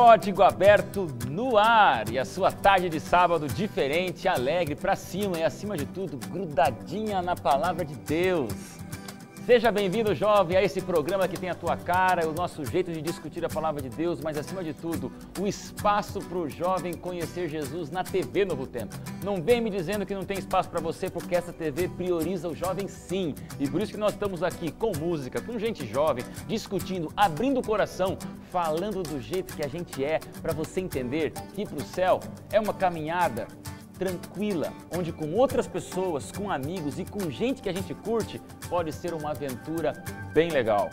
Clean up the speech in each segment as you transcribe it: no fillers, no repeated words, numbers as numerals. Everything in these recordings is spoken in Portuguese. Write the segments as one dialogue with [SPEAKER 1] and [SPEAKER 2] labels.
[SPEAKER 1] Código Aberto no ar e a sua tarde de sábado diferente, alegre, pra cima e acima de tudo, grudadinha na palavra de Deus. Seja bem-vindo, jovem, a esse programa que tem a tua cara, o nosso jeito de discutir a palavra de Deus, mas acima de tudo, o espaço para o jovem conhecer Jesus na TV Novo Tempo. Não vem me dizendo que não tem espaço para você, porque essa TV prioriza o jovem sim. E por isso que nós estamos aqui com música, com gente jovem, discutindo, abrindo o coração, falando do jeito que a gente é, para você entender que ir para o céu é uma caminhada tranquila, onde com outras pessoas, com amigos e com gente que a gente curte, pode ser uma aventura bem legal.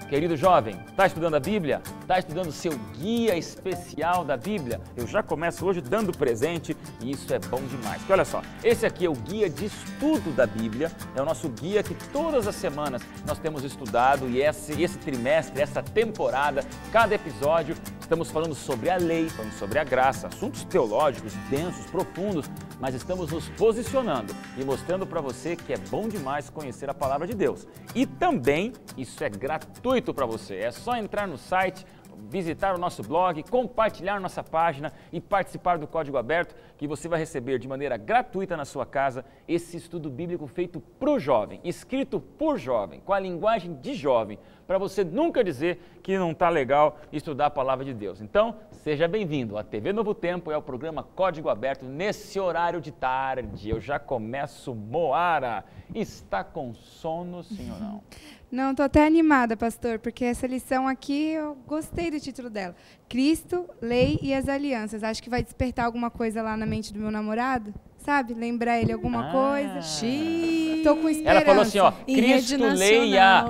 [SPEAKER 1] Querido jovem, está estudando a Bíblia? Está estudando o seu guia especial da Bíblia? Eu já começo hoje dando presente e isso é bom demais. Porque olha só, esse aqui é o guia de estudo da Bíblia, é o nosso guia que todas as semanas nós temos estudado e esse trimestre, essa temporada, cada episódio, estamos falando sobre a lei, falando sobre a graça, assuntos teológicos, densos, profundos, mas estamos nos posicionando e mostrando para você que é bom demais conhecer a palavra de Deus. E também, isso é gratuito para você, é só entrar no site, visitar o nosso blog, compartilhar nossa página e participar do Código Aberto, que você vai receber de maneira gratuita na sua casa esse estudo bíblico feito para o jovem, escrito por jovem, com a linguagem de jovem, para você nunca dizer que não está legal estudar a palavra de Deus. Então, seja bem-vindo. A TV Novo Tempo é o programa Código Aberto nesse horário de tarde. Eu já começo, Moara. Está com sono, sim ou não?
[SPEAKER 2] Não, estou até animada, pastor, porque essa lição aqui, eu gostei do título dela. Cristo, Lei e as Alianças. Acho que vai despertar alguma coisa lá na mente do meu namorado, sabe? Lembrar ele alguma coisa. Estou com esperança.
[SPEAKER 1] Ela falou assim, ó, Cristo, Lei e a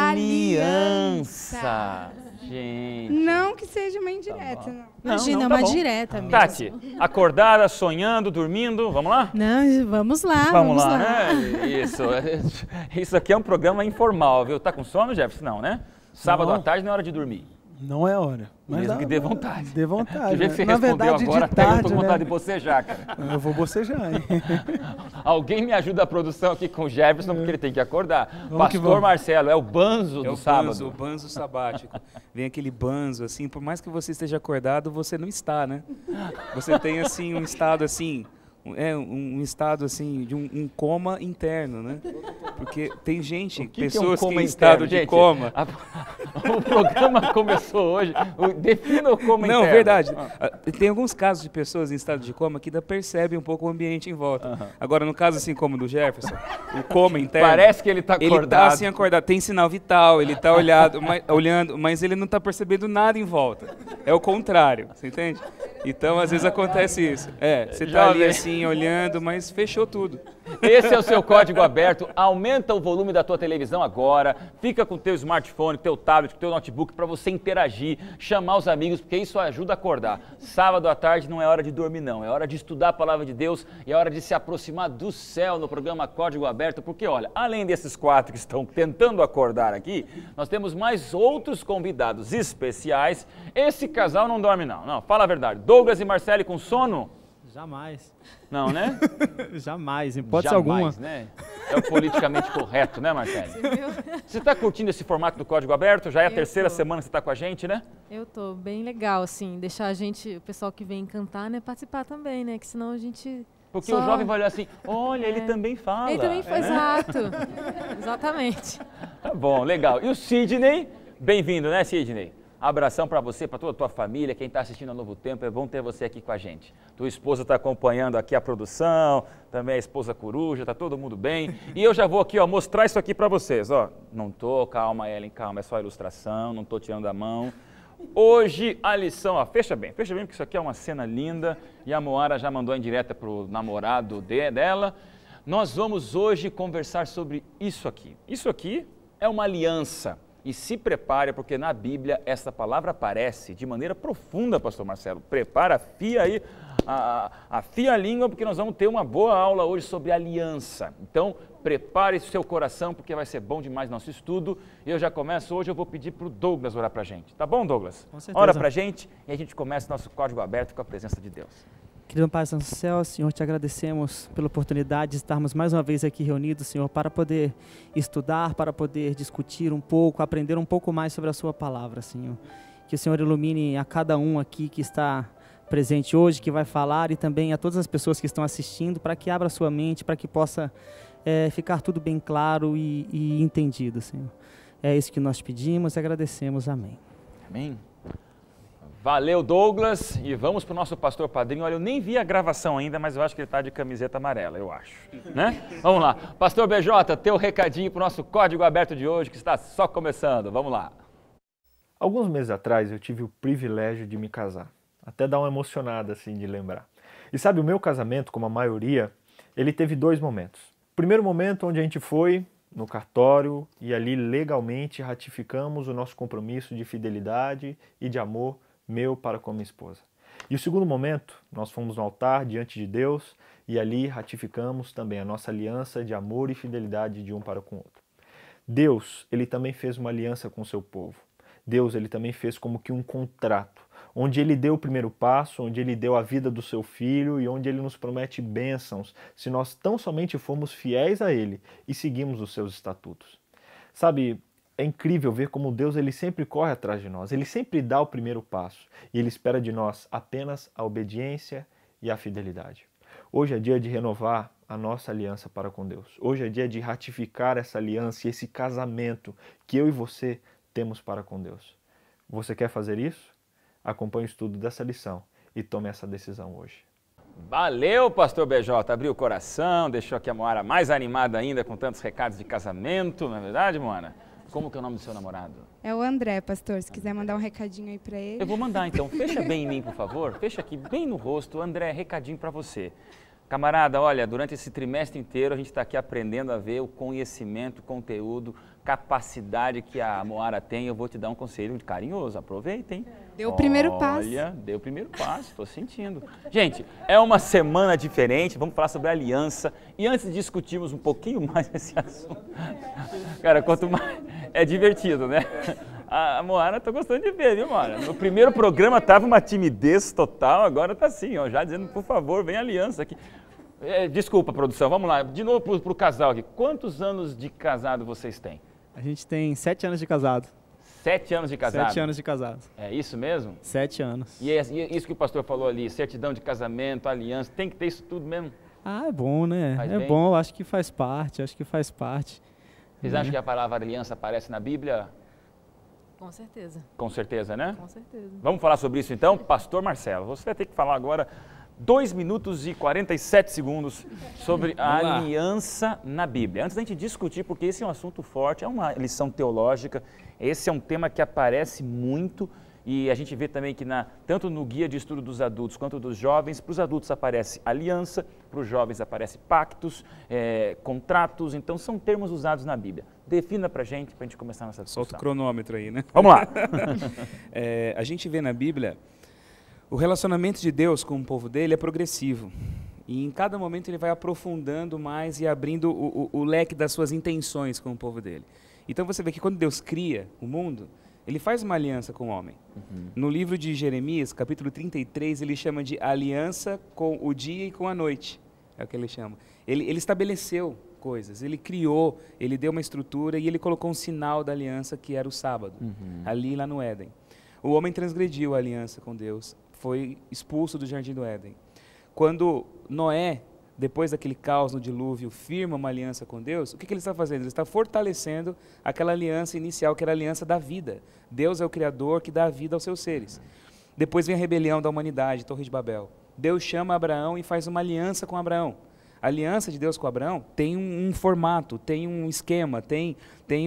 [SPEAKER 2] Aliança.
[SPEAKER 1] Aliança. Gente.
[SPEAKER 2] Não que seja uma indireta, não.
[SPEAKER 3] Imagina,
[SPEAKER 1] tá
[SPEAKER 3] uma
[SPEAKER 1] bom.
[SPEAKER 3] direta mesmo.
[SPEAKER 1] Tati, acordada, sonhando, dormindo, vamos lá?
[SPEAKER 3] Não, vamos lá,
[SPEAKER 1] Vamos lá, né? Isso aqui é um programa informal, viu? Tá com sono, Jefferson? Não, né? Sábado à tarde não é hora de dormir.
[SPEAKER 4] Não é hora. Mas
[SPEAKER 1] Mesmo que dê vontade.
[SPEAKER 4] Dê vontade.
[SPEAKER 1] Do jeito que você
[SPEAKER 4] Na
[SPEAKER 1] respondeu
[SPEAKER 4] verdade,
[SPEAKER 1] agora,
[SPEAKER 4] de tarde,
[SPEAKER 1] até eu tô com vontade
[SPEAKER 4] né?
[SPEAKER 1] de bocejar, cara.
[SPEAKER 4] Eu vou bocejar, hein?
[SPEAKER 1] Alguém me ajuda a produção aqui com o Jefferson, porque ele tem que acordar.
[SPEAKER 4] Vamos que
[SPEAKER 1] Pastor
[SPEAKER 4] vamos.
[SPEAKER 1] Marcelo, é o banzo do sábado.
[SPEAKER 5] O banzo sabático. Vem aquele banzo, assim, por mais que você esteja acordado, você não está, né? Você tem, assim, um estado, assim, um estado, assim, de um coma interno, né? Porque tem gente, pessoas que em estado de coma...
[SPEAKER 1] O programa começou hoje, defina o coma interno.
[SPEAKER 5] Não, verdade. Tem alguns casos de pessoas em estado de coma que ainda percebem um pouco o ambiente em volta. Agora, no caso assim como do Jefferson, o coma interno...
[SPEAKER 1] Parece que ele está acordado.
[SPEAKER 5] Ele está assim acordado, tem sinal vital, ele está olhando, mas ele não está percebendo nada em volta. É o contrário, você entende? Então, às vezes acontece isso. Você está ali assim, olhando, mas fechou tudo.
[SPEAKER 1] Esse é o seu Código Aberto. Aumenta o volume da tua televisão agora. Fica com o teu smartphone, teu tablet, teu notebook para você interagir, chamar os amigos, porque isso ajuda a acordar. Sábado à tarde não é hora de dormir, não. É hora de estudar a palavra de Deus e é hora de se aproximar do céu no programa Código Aberto, porque, olha, além desses 4 que estão tentando acordar aqui, nós temos mais outros convidados especiais. Esse casal não dorme, não. Não, fala a verdade. Douglas e Marcele com sono?
[SPEAKER 6] Jamais.
[SPEAKER 1] Não, né?
[SPEAKER 6] Jamais, em hipótese
[SPEAKER 1] Jamais,
[SPEAKER 6] alguma.
[SPEAKER 1] né? É o politicamente correto, né, Marcele? Você está curtindo esse formato do Código Aberto? Já é a terceira semana que você está com a gente, né?
[SPEAKER 3] Eu tô bem legal, assim, deixar o pessoal que vem cantar, né, participar também, né, que senão a gente...
[SPEAKER 1] Porque o jovem vai olhar assim, olha, ele também fala.
[SPEAKER 3] Ele também faz, exato. Exatamente.
[SPEAKER 1] Tá bom, legal. E o Sidney, bem-vindo, né, Sidney? Abração para você, para toda a tua família, quem está assistindo ao Novo Tempo, é bom ter você aqui com a gente. Tua esposa está acompanhando aqui a produção, também a esposa coruja, está todo mundo bem. E eu já vou aqui, ó, mostrar isso aqui para vocês, ó. Não tô, calma, Ellen, calma, é só ilustração, não tô tirando a mão. Hoje a lição, ó, fecha bem, porque isso aqui é uma cena linda e a Moara já mandou em direta para o namorado dela. Nós vamos hoje conversar sobre isso aqui. Isso aqui é uma aliança. E se prepare, porque na Bíblia essa palavra aparece de maneira profunda, pastor Marcelo. Prepara, afia aí, afia a língua, porque nós vamos ter uma boa aula hoje sobre aliança. Então, prepare o seu coração, porque vai ser bom demais nosso estudo. E eu já começo hoje, eu vou pedir para o Douglas orar para a gente. Tá bom, Douglas?
[SPEAKER 6] Com certeza.
[SPEAKER 1] Ora para a gente e a gente começa nosso Código Aberto com a presença de Deus.
[SPEAKER 6] Querido Pai do céu, Senhor, te agradecemos pela oportunidade de estarmos mais uma vez aqui reunidos, Senhor, para poder estudar, para poder discutir um pouco, aprender um pouco mais sobre a sua palavra, Senhor. Que o Senhor ilumine a cada um aqui que está presente hoje, que vai falar, e também a todas as pessoas que estão assistindo, para que abra sua mente, para que possa ficar tudo bem claro e entendido, Senhor. É isso que nós pedimos e agradecemos. Amém.
[SPEAKER 1] Amém. Valeu, Douglas. E vamos para o nosso pastor padrinho. Olha, eu nem vi a gravação ainda, mas eu acho que ele está de camiseta amarela, eu acho. Né? Vamos lá. Pastor BJ, teu recadinho para o nosso Código Aberto de hoje, que está só começando. Vamos lá.
[SPEAKER 7] Alguns meses atrás eu tive o privilégio de me casar. Até dá uma emocionada assim de lembrar. E sabe, o meu casamento, como a maioria, ele teve 2 momentos. O primeiro momento onde a gente foi no cartório e ali legalmente ratificamos o nosso compromisso de fidelidade e de amor meu para com minha esposa. E o segundo momento, nós fomos no altar diante de Deus e ali ratificamos também a nossa aliança de amor e fidelidade de um para com o outro. Deus, ele também fez uma aliança com o seu povo. Deus, ele também fez como que um contrato, onde ele deu o primeiro passo, onde ele deu a vida do seu filho e onde ele nos promete bênçãos, se nós tão somente formos fiéis a ele e seguimos os seus estatutos. Sabe, é incrível ver como Deus ele sempre corre atrás de nós, ele sempre dá o primeiro passo e ele espera de nós apenas a obediência e a fidelidade. Hoje é dia de renovar a nossa aliança para com Deus. Hoje é dia de ratificar essa aliança e esse casamento que eu e você temos para com Deus. Você quer fazer isso? Acompanhe o estudo dessa lição e tome essa decisão hoje.
[SPEAKER 1] Valeu, pastor BJ. Abriu o coração, deixou aqui a Moara mais animada ainda com tantos recados de casamento, não é verdade, Moara? Como que é o nome do seu namorado?
[SPEAKER 2] É o André, pastor, se quiser mandar um recadinho aí para ele.
[SPEAKER 1] Eu vou mandar então. Fecha bem em mim, por favor. Fecha aqui bem no rosto. André, recadinho para você. Camarada, olha, durante esse trimestre inteiro a gente está aqui aprendendo a ver o conhecimento, conteúdo, capacidade que a Moara tem. Eu vou te dar um conselho carinhoso, aproveitem.
[SPEAKER 2] Deu o primeiro passo.
[SPEAKER 1] Olha, deu o primeiro passo, estou sentindo. Gente, é uma semana diferente, vamos falar sobre aliança. E antes de discutirmos um pouquinho mais esse assunto, cara, quanto mais... É divertido, né? A Moara, tô gostando de ver, viu, Moara? No primeiro programa tava uma timidez total, agora tá assim, ó, já dizendo, por favor, vem aliança aqui. Desculpa, produção, vamos lá, de novo pro casal aqui. Quantos anos de casado vocês têm?
[SPEAKER 6] A gente tem 7 anos de casado.
[SPEAKER 1] 7 anos de casado?
[SPEAKER 6] 7 anos de casado.
[SPEAKER 1] É isso mesmo?
[SPEAKER 6] 7 anos.
[SPEAKER 1] E isso que o pastor falou ali, certidão de casamento, aliança, tem que ter isso tudo mesmo?
[SPEAKER 6] Ah, é bom, né?
[SPEAKER 1] Faz
[SPEAKER 6] é
[SPEAKER 1] bem?
[SPEAKER 6] bom, acho que faz parte,
[SPEAKER 1] Vocês acham que a palavra aliança aparece na Bíblia?
[SPEAKER 3] Com certeza.
[SPEAKER 1] Com certeza, né?
[SPEAKER 3] Com certeza.
[SPEAKER 1] Vamos falar sobre isso então? Pastor Marcelo, você vai ter que falar agora 2 minutos e 47 segundos sobre a aliança na Bíblia. Antes da gente discutir, porque esse é um assunto forte, é uma lição teológica, esse é um tema que aparece muito e a gente vê também que tanto no guia de estudo dos adultos quanto dos jovens, para os adultos aparece aliança, para os jovens aparece pactos, contratos, então são termos usados na Bíblia. Defina para a gente começar nossa discussão.
[SPEAKER 5] Solta o cronômetro aí, né?
[SPEAKER 1] Vamos lá!
[SPEAKER 5] A gente vê na Bíblia, o relacionamento de Deus com o povo dele é progressivo. E em cada momento ele vai aprofundando mais e abrindo o leque das suas intenções com o povo dele. Então você vê que quando Deus cria o mundo, ele faz uma aliança com o homem. No livro de Jeremias, capítulo 33, ele chama de aliança com o dia e com a noite. É o que ele chama. Ele estabeleceu coisas, ele criou, ele deu uma estrutura e ele colocou um sinal da aliança que era o sábado, ali lá no Éden. O homem transgrediu a aliança com Deus, foi expulso do jardim do Éden. Quando Noé, depois daquele caos no dilúvio, firma uma aliança com Deus, o que ele está fazendo? Ele está fortalecendo aquela aliança inicial, que era a aliança da vida. Deus é o Criador que dá a vida aos seus seres. Depois vem a rebelião da humanidade, Torre de Babel. Deus chama Abraão e faz uma aliança com Abraão. A aliança de Deus com Abraão tem um formato, tem um esquema, tem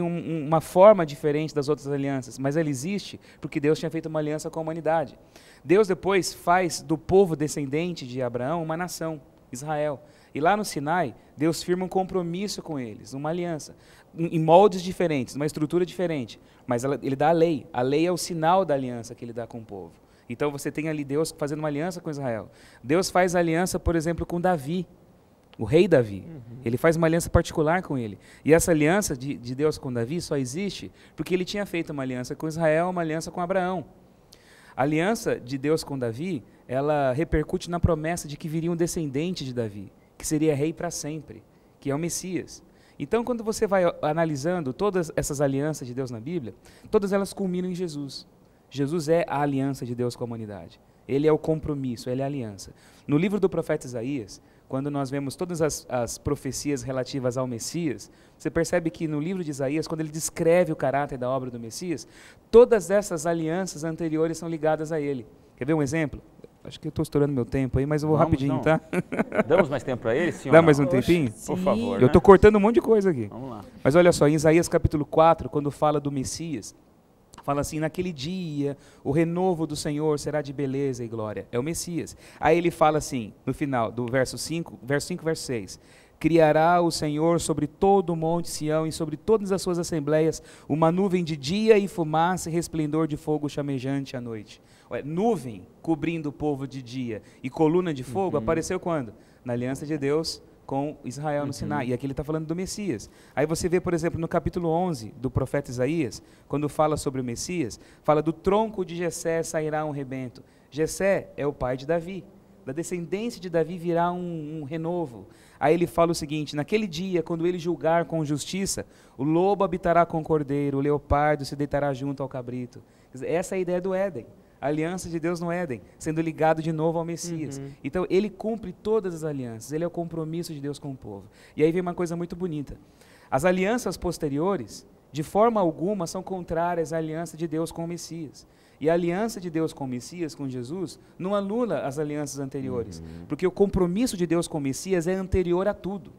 [SPEAKER 5] uma forma diferente das outras alianças, mas ela existe porque Deus tinha feito uma aliança com a humanidade. Deus depois faz do povo descendente de Abraão uma nação, Israel. E lá no Sinai, Deus firma um compromisso com eles, uma aliança, em moldes diferentes, uma estrutura diferente, mas ele dá a lei. A lei é o sinal da aliança que ele dá com o povo. Então você tem ali Deus fazendo uma aliança com Israel. Deus faz aliança, por exemplo, com Davi, o rei Davi. Ele faz uma aliança particular com ele. E essa aliança de Deus com Davi só existe porque ele tinha feito uma aliança com Israel, uma aliança com Abraão. A aliança de Deus com Davi, ela repercute na promessa de que viria um descendente de Davi, que seria rei para sempre, que é o Messias. Então, quando você vai analisando todas essas alianças de Deus na Bíblia, todas elas culminam em Jesus. Jesus é a aliança de Deus com a humanidade. Ele é o compromisso, ele é a aliança. No livro do profeta Isaías, quando nós vemos todas as profecias relativas ao Messias, você percebe que no livro de Isaías, quando ele descreve o caráter da obra do Messias, todas essas alianças anteriores são ligadas a ele. Quer ver um exemplo? Acho que eu estou estourando meu tempo aí, mas eu vou rapidinho,
[SPEAKER 1] não.
[SPEAKER 5] tá?
[SPEAKER 1] Damos mais tempo para ele, senhor?
[SPEAKER 5] Dá mais um tempinho?
[SPEAKER 1] Por favor.
[SPEAKER 5] Eu estou cortando um monte de coisa aqui.
[SPEAKER 1] Vamos lá.
[SPEAKER 5] Mas olha só, em Isaías capítulo 4, quando fala do Messias, fala assim, naquele dia, o renovo do Senhor será de beleza e glória. É o Messias. Aí ele fala assim, no final do verso 5, verso 6. Criará o Senhor sobre todo o monte Sião e sobre todas as suas assembleias uma nuvem de dia e fumaça e resplendor de fogo chamejante à noite. Nuvem cobrindo o povo de dia e coluna de fogo apareceu quando? Na aliança de Deus com Israel no Sinai. E aqui ele está falando do Messias. Aí você vê, por exemplo, no capítulo 11 do profeta Isaías, quando fala sobre o Messias, fala do tronco de Jessé sairá um rebento. Jessé é o pai de Davi. Da descendência de Davi virá um renovo. Aí ele fala o seguinte, naquele dia, quando ele julgar com justiça, o lobo habitará com o cordeiro, o leopardo se deitará junto ao cabrito. Essa é a ideia do Éden. A aliança de Deus no Éden, sendo ligado de novo ao Messias. Então, ele cumpre todas as alianças, ele é o compromisso de Deus com o povo. E aí vem uma coisa muito bonita. As alianças posteriores, de forma alguma, são contrárias à aliança de Deus com o Messias. E a aliança de Deus com o Messias, com Jesus, não anula as alianças anteriores, porque o compromisso de Deus com o Messias é anterior a tudo.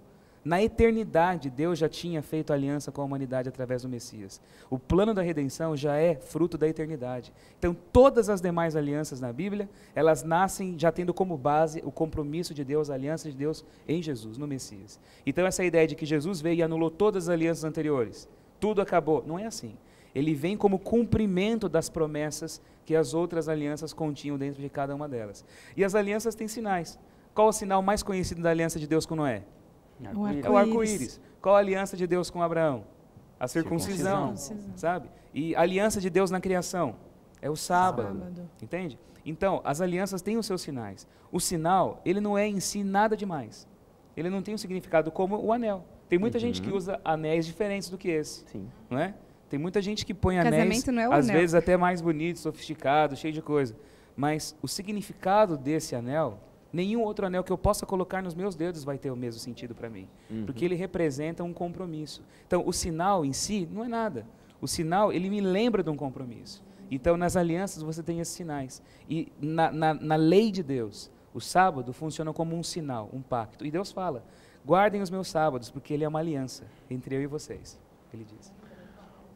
[SPEAKER 5] Na eternidade, Deus já tinha feito aliança com a humanidade através do Messias. O plano da redenção já é fruto da eternidade. Então, todas as demais alianças na Bíblia, elas nascem já tendo como base o compromisso de Deus, a aliança de Deus em Jesus, no Messias. Então, essa ideia de que Jesus veio e anulou todas as alianças anteriores, tudo acabou, não é assim. Ele vem como cumprimento das promessas que as outras alianças continham dentro de cada uma delas. E as alianças têm sinais. Qual o sinal mais conhecido da aliança de Deus com Noé? É o arco-íris. Qual a aliança de Deus com Abraão? A circuncisão, sabe? E a aliança de Deus na criação? É o sábado. Entende? Então, as alianças têm os seus sinais. O sinal, ele não é em si nada demais. Ele não tem um significado como o anel. Tem muita gente que usa anéis diferentes do que esse. Sim. Não é? Tem muita gente que põe anéis, às vezes até mais bonitos, sofisticados, cheio de coisa. Mas o significado desse anel, nenhum outro anel que eu possa colocar nos meus dedos vai ter o mesmo sentido para mim. Porque ele representa um compromisso. Então, o sinal em si não é nada. O sinal, ele me lembra de um compromisso. Então, nas alianças você tem esses sinais. E na lei de Deus, o sábado funciona como um sinal, um pacto. E Deus fala, guardem os meus sábados, porque ele é uma aliança entre eu e vocês. Ele diz.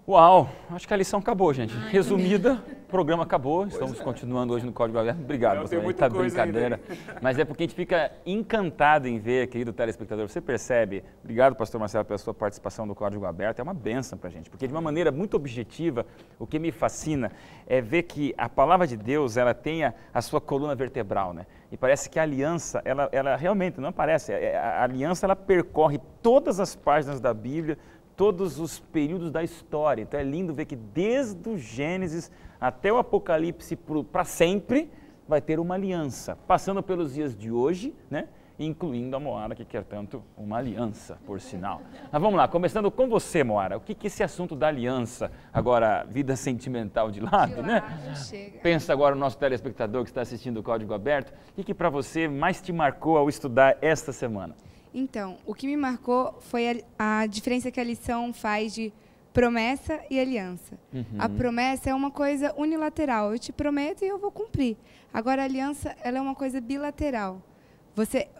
[SPEAKER 1] Uau, acho que a lição acabou, gente. Resumida, o programa acabou. Estamos continuando hoje no Código Aberto. Obrigado, pastor. Muita brincadeira. Mas é porque a gente fica encantado em ver, querido telespectador. Você percebe? Obrigado, pastor Marcelo, pela sua participação no Código Aberto. É uma bênção para a gente, porque de uma maneira muito objetiva, o que me fascina é ver que a palavra de Deus, ela tem a sua coluna vertebral, né? E parece que a aliança, ela realmente, não parece, a aliança, ela percorre todas as páginas da Bíblia, todos os períodos da história. Então é lindo ver que desde o Gênesis até o Apocalipse para sempre vai ter uma aliança, passando pelos dias de hoje, né? Incluindo a Moara, que quer tanto uma aliança, por sinal. Mas vamos lá, começando com você, Moara. O que esse assunto da aliança, agora vida sentimental de lado, né?
[SPEAKER 2] Chega.
[SPEAKER 1] Pensa agora o nosso telespectador que está assistindo o Código Aberto. O que para você mais te marcou ao estudar esta semana?
[SPEAKER 2] Então, o que me marcou foi a diferença que a lição faz de promessa e aliança. A promessa é uma coisa unilateral. Eu te prometo e eu vou cumprir. Agora, a aliança, ela é uma coisa bilateral.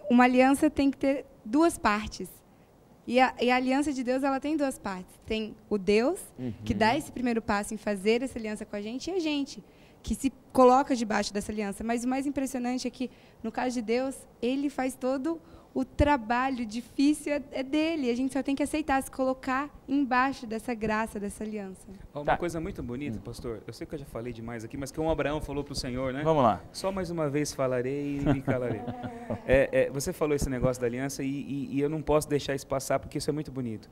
[SPEAKER 2] Uma aliança tem que ter duas partes. E a aliança de Deus, ela tem duas partes. Tem o Deus, que dá esse primeiro passo em fazer essa aliança com a gente, e a gente, que se coloca debaixo dessa aliança. Mas o mais impressionante é que, no caso de Deus, ele faz todo o trabalho difícil é dele. A gente só tem que aceitar, se colocar embaixo dessa graça, dessa aliança.
[SPEAKER 5] Uma coisa muito bonita, pastor, eu sei que eu já falei demais aqui, mas que um Abraão falou para o Senhor, né?
[SPEAKER 1] Vamos lá.
[SPEAKER 5] Só mais uma vez falarei e me calarei. Você falou esse negócio da aliança e eu não posso deixar isso passar, porque isso é muito bonito.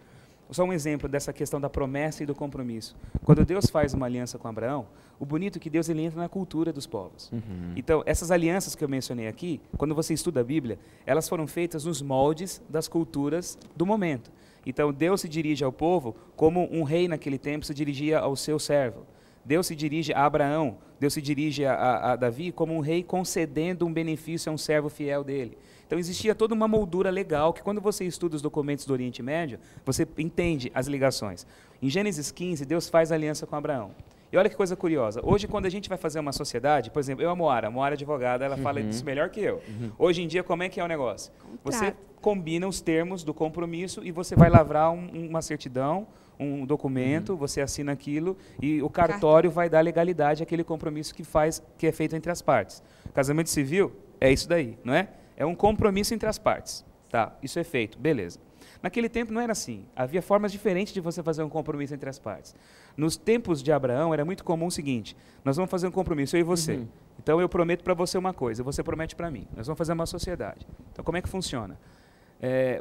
[SPEAKER 5] Só um exemplo dessa questão da promessa e do compromisso. Quando Deus faz uma aliança com Abraão, o bonito é que Deus ele entra na cultura dos povos. Então, essas alianças que eu mencionei aqui, quando você estuda a Bíblia, elas foram feitas nos moldes das culturas do momento. Então, Deus se dirige ao povo como um rei naquele tempo se dirigia ao seu servo. Deus se dirige a Abraão, Deus se dirige a Davi como um rei concedendo um benefício a um servo fiel dele. Então existia toda uma moldura legal que quando você estuda os documentos do Oriente Médio, você entende as ligações. Em Gênesis 15, Deus faz aliança com Abraão. E olha que coisa curiosa, hoje quando a gente vai fazer uma sociedade, por exemplo, eu a Moara é advogada, ela fala disso melhor que eu. Hoje em dia, como é que é o negócio? Você combina os termos do compromisso e você vai lavrar uma certidão, um documento, você assina aquilo e o cartório vai dar legalidade àquele compromisso que é feito entre as partes. Casamento civil é isso daí, não é? É um compromisso entre as partes. Tá, isso é feito, beleza. Naquele tempo não era assim. Havia formas diferentes de você fazer um compromisso entre as partes. Nos tempos de Abraão era muito comum o seguinte, nós vamos fazer um compromisso, eu e você. Então eu prometo para você uma coisa, você promete para mim. Nós vamos fazer uma sociedade. Então como é que funciona?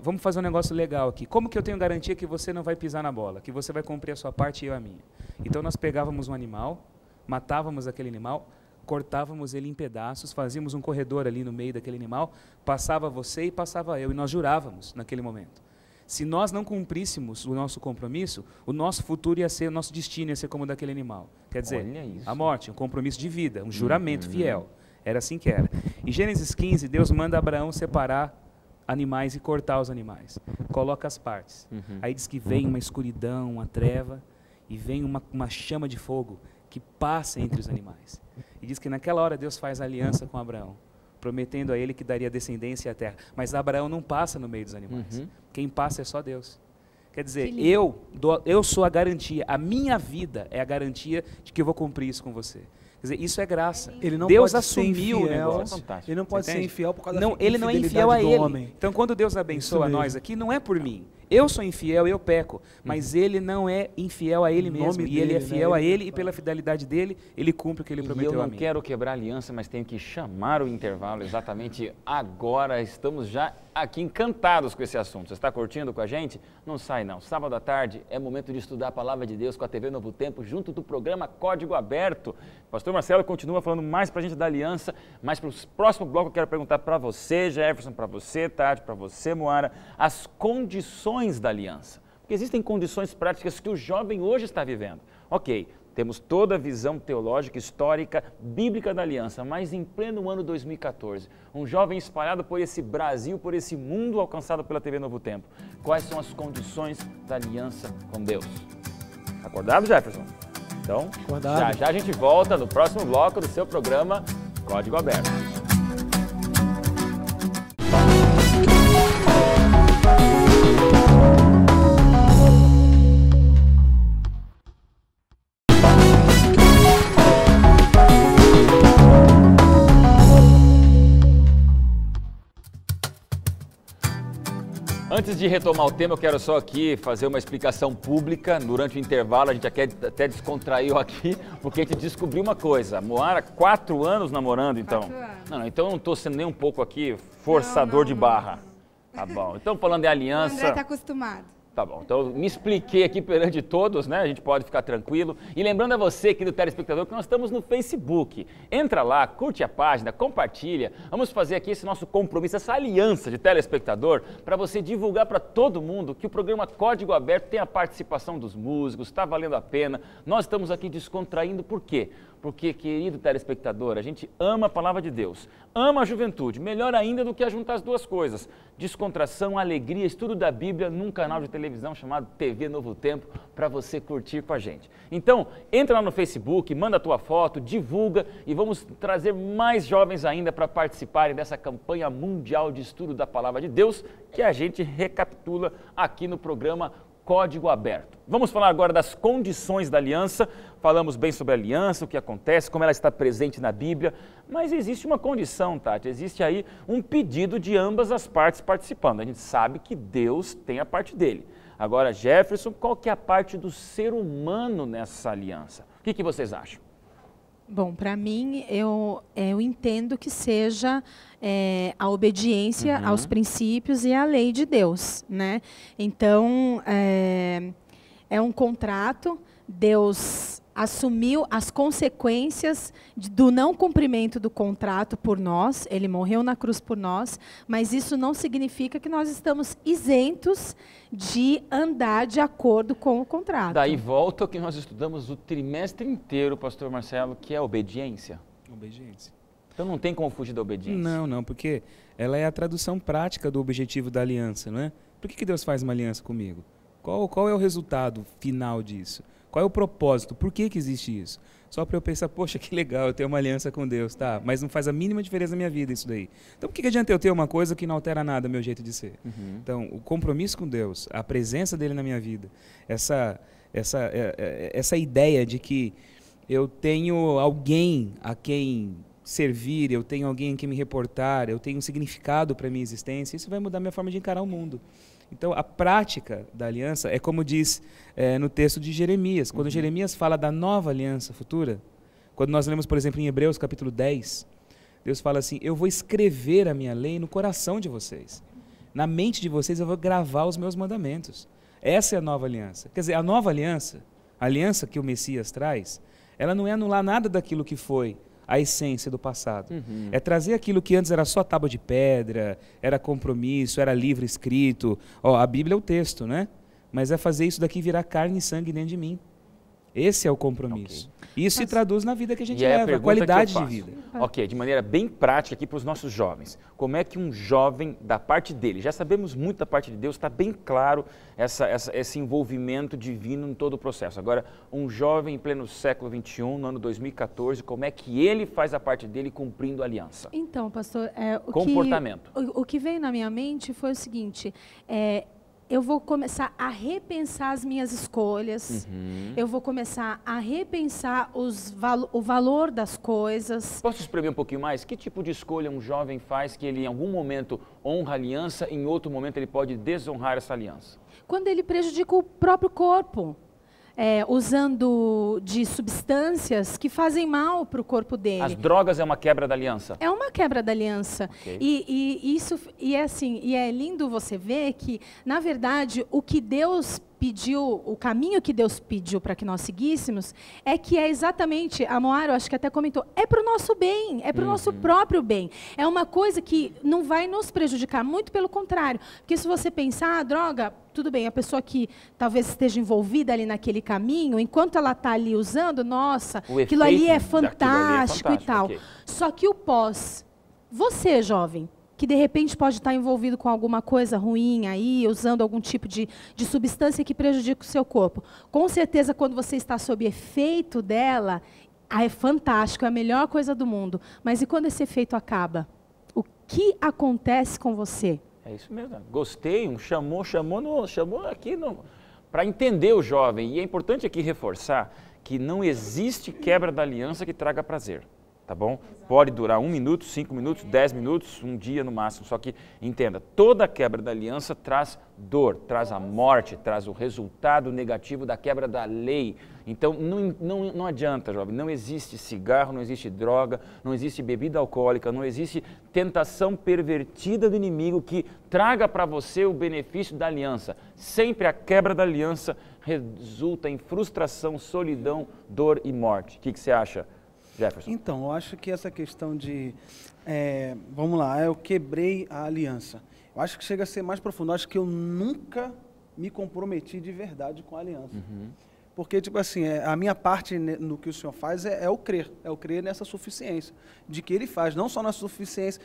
[SPEAKER 5] Vamos fazer um negócio legal aqui. Como que eu tenho garantia que você não vai pisar na bola? Que você vai cumprir a sua parte e eu a minha? Então nós pegávamos um animal, matávamos aquele animal, cortávamos ele em pedaços, fazíamos um corredor ali no meio daquele animal, passava você e passava eu, e nós jurávamos naquele momento. Se nós não cumpríssemos o nosso compromisso, o nosso futuro ia ser, o nosso destino ia ser como o daquele animal. Quer dizer, a morte, um compromisso de vida, um juramento fiel. Era assim que era. Em Gênesis 15, Deus manda Abraão separar animais e cortar os animais. Coloca as partes. Aí diz que vem uma escuridão, uma treva, e vem uma chama de fogo que passa entre os animais. E diz que naquela hora Deus faz aliança com Abraão, prometendo a ele que daria descendência à terra. Mas Abraão não passa no meio dos animais. Quem passa é só Deus. Quer dizer, eu sou a garantia, a minha vida é a garantia de que eu vou cumprir isso com você. Quer dizer, isso é graça. Deus assumiu o negócio.
[SPEAKER 4] Ele não pode ser infiel por causa
[SPEAKER 5] não,
[SPEAKER 4] da
[SPEAKER 5] ele não é infiel a ele.
[SPEAKER 4] homem.
[SPEAKER 5] Então, quando Deus abençoa nós aqui, não é por mim. Eu sou infiel, eu peco. Mas ele não é infiel a ele mesmo. E ele é fiel a ele e pela fidelidade dele, ele cumpre o que ele prometeu a mim.
[SPEAKER 1] Eu não quero quebrar a aliança, mas tenho que chamar o intervalo exatamente agora. Estamos já aqui encantados com esse assunto. Você está curtindo com a gente? Não sai não. Sábado à tarde é momento de estudar a Palavra de Deus com a TV Novo Tempo, junto do programa Código Aberto. Pastor Marcelo continua falando mais para a gente da aliança, mas para o próximo bloco eu quero perguntar para você, Jefferson, para você, Tati, para você, Moara, as condições da aliança. Porque existem condições práticas que o jovem hoje está vivendo. Ok, temos toda a visão teológica, histórica, bíblica da aliança, mas em pleno ano 2014, um jovem espalhado por esse Brasil, por esse mundo alcançado pela TV Novo Tempo, quais são as condições da aliança com Deus? Acordado, Jefferson? Então, já a gente volta no próximo bloco do seu programa Código Aberto. Antes de retomar o tema, eu quero só aqui fazer uma explicação pública. Durante o intervalo, a gente até descontraiu aqui, porque a gente descobriu uma coisa. Moara, 4 anos namorando, então.
[SPEAKER 2] 4 anos.
[SPEAKER 1] Não, então eu não estou sendo nem um pouco aqui forçador de barra. Tá bom. Então, falando de aliança...
[SPEAKER 2] O André está acostumado.
[SPEAKER 1] Tá bom, então me expliquei aqui perante todos, né? A gente pode ficar tranquilo. E lembrando a você, querido telespectador, que nós estamos no Facebook. Entra lá, curte a página, compartilha. Vamos fazer aqui esse nosso compromisso, essa aliança de telespectador, para você divulgar para todo mundo que o programa Código Aberto tem a participação dos músicos, está valendo a pena. Nós estamos aqui descontraindo, por quê? Porque, querido telespectador, a gente ama a palavra de Deus, ama a juventude, melhor ainda do que juntar as duas coisas. Descontração, alegria, estudo da Bíblia num canal de televisão chamado TV Novo Tempo, para você curtir com a gente. Então, entra lá no Facebook, manda a tua foto, divulga e vamos trazer mais jovens ainda para participarem dessa campanha mundial de estudo da palavra de Deus, que a gente recapitula aqui no programa Código Aberto. Vamos falar agora das condições da aliança. Falamos bem sobre a aliança, o que acontece, como ela está presente na Bíblia, mas existe uma condição, Tati, existe aí um pedido de ambas as partes participando. A gente sabe que Deus tem a parte dele. Agora, Jefferson, qual que é a parte do ser humano nessa aliança? O que vocês acham?
[SPEAKER 8] Bom, para mim, eu entendo que seja a obediência aos princípios e à lei de Deus, né? Então, é um contrato, Deus assumiu as consequências do não cumprimento do contrato por nós, ele morreu na cruz por nós, mas isso não significa que nós estamos isentos de andar de acordo com o contrato.
[SPEAKER 1] Daí volta o que nós estudamos o trimestre inteiro, pastor Marcelo, que é a obediência.
[SPEAKER 5] Obediência.
[SPEAKER 1] Então não tem como fugir da obediência.
[SPEAKER 5] Não, porque ela é a tradução prática do objetivo da aliança, não é? Por que Deus faz uma aliança comigo? Qual é o resultado final disso? Qual é o propósito? Por que existe isso? Só para eu pensar, poxa, que legal, eu tenho uma aliança com Deus, tá? Mas não faz a mínima diferença na minha vida isso daí. Então por que adianta eu ter uma coisa que não altera nada meu jeito de ser? Então, o compromisso com Deus, a presença dele na minha vida, essa ideia de que eu tenho alguém a quem servir, eu tenho alguém a quem me reportar, eu tenho um significado para a minha existência, isso vai mudar a minha forma de encarar o mundo. Então, a prática da aliança é como diz no texto de Jeremias. Quando Jeremias fala da nova aliança futura, quando nós lemos, por exemplo, em Hebreus capítulo 10, Deus fala assim, eu vou escrever a minha lei no coração de vocês. Na mente de vocês eu vou gravar os meus mandamentos. Essa é a nova aliança. Quer dizer, a nova aliança, a aliança que o Messias traz, ela não é anular nada daquilo que foi a essência do passado. É trazer aquilo que antes era só tábua de pedra, era compromisso, era livro escrito. A Bíblia é o texto, né? Mas é fazer isso daqui virar carne e sangue dentro de mim. Esse é o compromisso. Okay. Isso se traduz na vida que a gente leva, a qualidade de vida.
[SPEAKER 1] Ok, de maneira bem prática aqui para os nossos jovens. Como é que um jovem, da parte dele, já sabemos muito da parte de Deus, está bem claro esse envolvimento divino em todo o processo. Agora, um jovem em pleno século XXI, no ano 2014, como é que ele faz a parte dele cumprindo a aliança?
[SPEAKER 8] Então, pastor,
[SPEAKER 1] comportamento.
[SPEAKER 8] O que veio na minha mente foi o seguinte, eu vou começar a repensar as minhas escolhas, eu vou começar a repensar o valor das coisas.
[SPEAKER 1] Posso exprimir um pouquinho mais? Que tipo de escolha um jovem faz que ele em algum momento honra a aliança, em outro momento ele pode desonrar essa aliança?
[SPEAKER 8] Quando ele prejudica o próprio corpo. Usando de substâncias que fazem mal para o corpo dele.
[SPEAKER 1] As drogas é uma quebra da aliança?
[SPEAKER 8] É uma quebra da aliança.
[SPEAKER 1] Okay.
[SPEAKER 8] E é lindo você ver que, na verdade, o que Deus pediu, o caminho que Deus pediu para que nós seguíssemos, é que é exatamente, a Moara, eu acho que até comentou, é para o nosso bem, é para o nosso próprio bem. É uma coisa que não vai nos prejudicar, muito pelo contrário. Porque se você pensar, a droga, tudo bem, a pessoa que talvez esteja envolvida ali naquele caminho, enquanto ela está ali usando, nossa, aquilo ali é fantástico e tal. Okay. Só que o pós, você, jovem, que de repente pode estar envolvido com alguma coisa ruim aí, usando algum tipo de substância que prejudica o seu corpo. Com certeza, quando você está sob efeito dela, é fantástico, é a melhor coisa do mundo. Mas e quando esse efeito acaba? O que acontece com você?
[SPEAKER 1] É isso mesmo. Gostei, chamou aqui para entender o jovem. E é importante aqui reforçar que não existe quebra da aliança que traga prazer. Tá bom? Pode durar 1 minuto, 5 minutos, 10 minutos, um dia no máximo. Só que entenda, toda quebra da aliança traz dor, traz a morte, traz o resultado negativo da quebra da lei. Então não adianta, jovem, não existe cigarro, não existe droga, não existe bebida alcoólica, não existe tentação pervertida do inimigo que traga para você o benefício da aliança. Sempre a quebra da aliança resulta em frustração, solidão, dor e morte. O que você acha, Jefferson?
[SPEAKER 4] Então, eu acho que essa questão de, vamos lá, eu quebrei a aliança. Eu acho que chega a ser mais profundo. Eu acho que eu nunca me comprometi de verdade com a aliança. Porque, tipo assim, a minha parte no que o Senhor faz é o crer nessa suficiência, de que Ele faz, não só na suficiência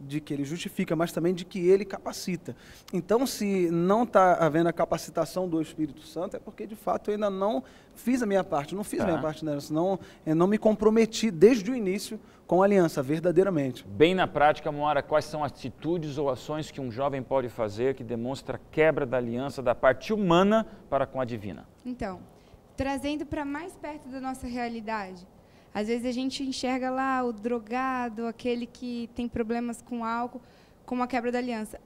[SPEAKER 4] de que Ele justifica, mas também de que Ele capacita. Então, se não está havendo a capacitação do Espírito Santo, é porque, de fato, eu ainda não fiz a minha parte, não fiz a minha parte nela, senão eu não me comprometi desde o início com a aliança, verdadeiramente.
[SPEAKER 1] Bem na prática, Moara, quais são atitudes ou ações que um jovem pode fazer que demonstra quebra da aliança da parte humana para com a divina?
[SPEAKER 2] Então, trazendo para mais perto da nossa realidade. Às vezes a gente enxerga lá o drogado, aquele que tem problemas com álcool, como a quebra da aliança.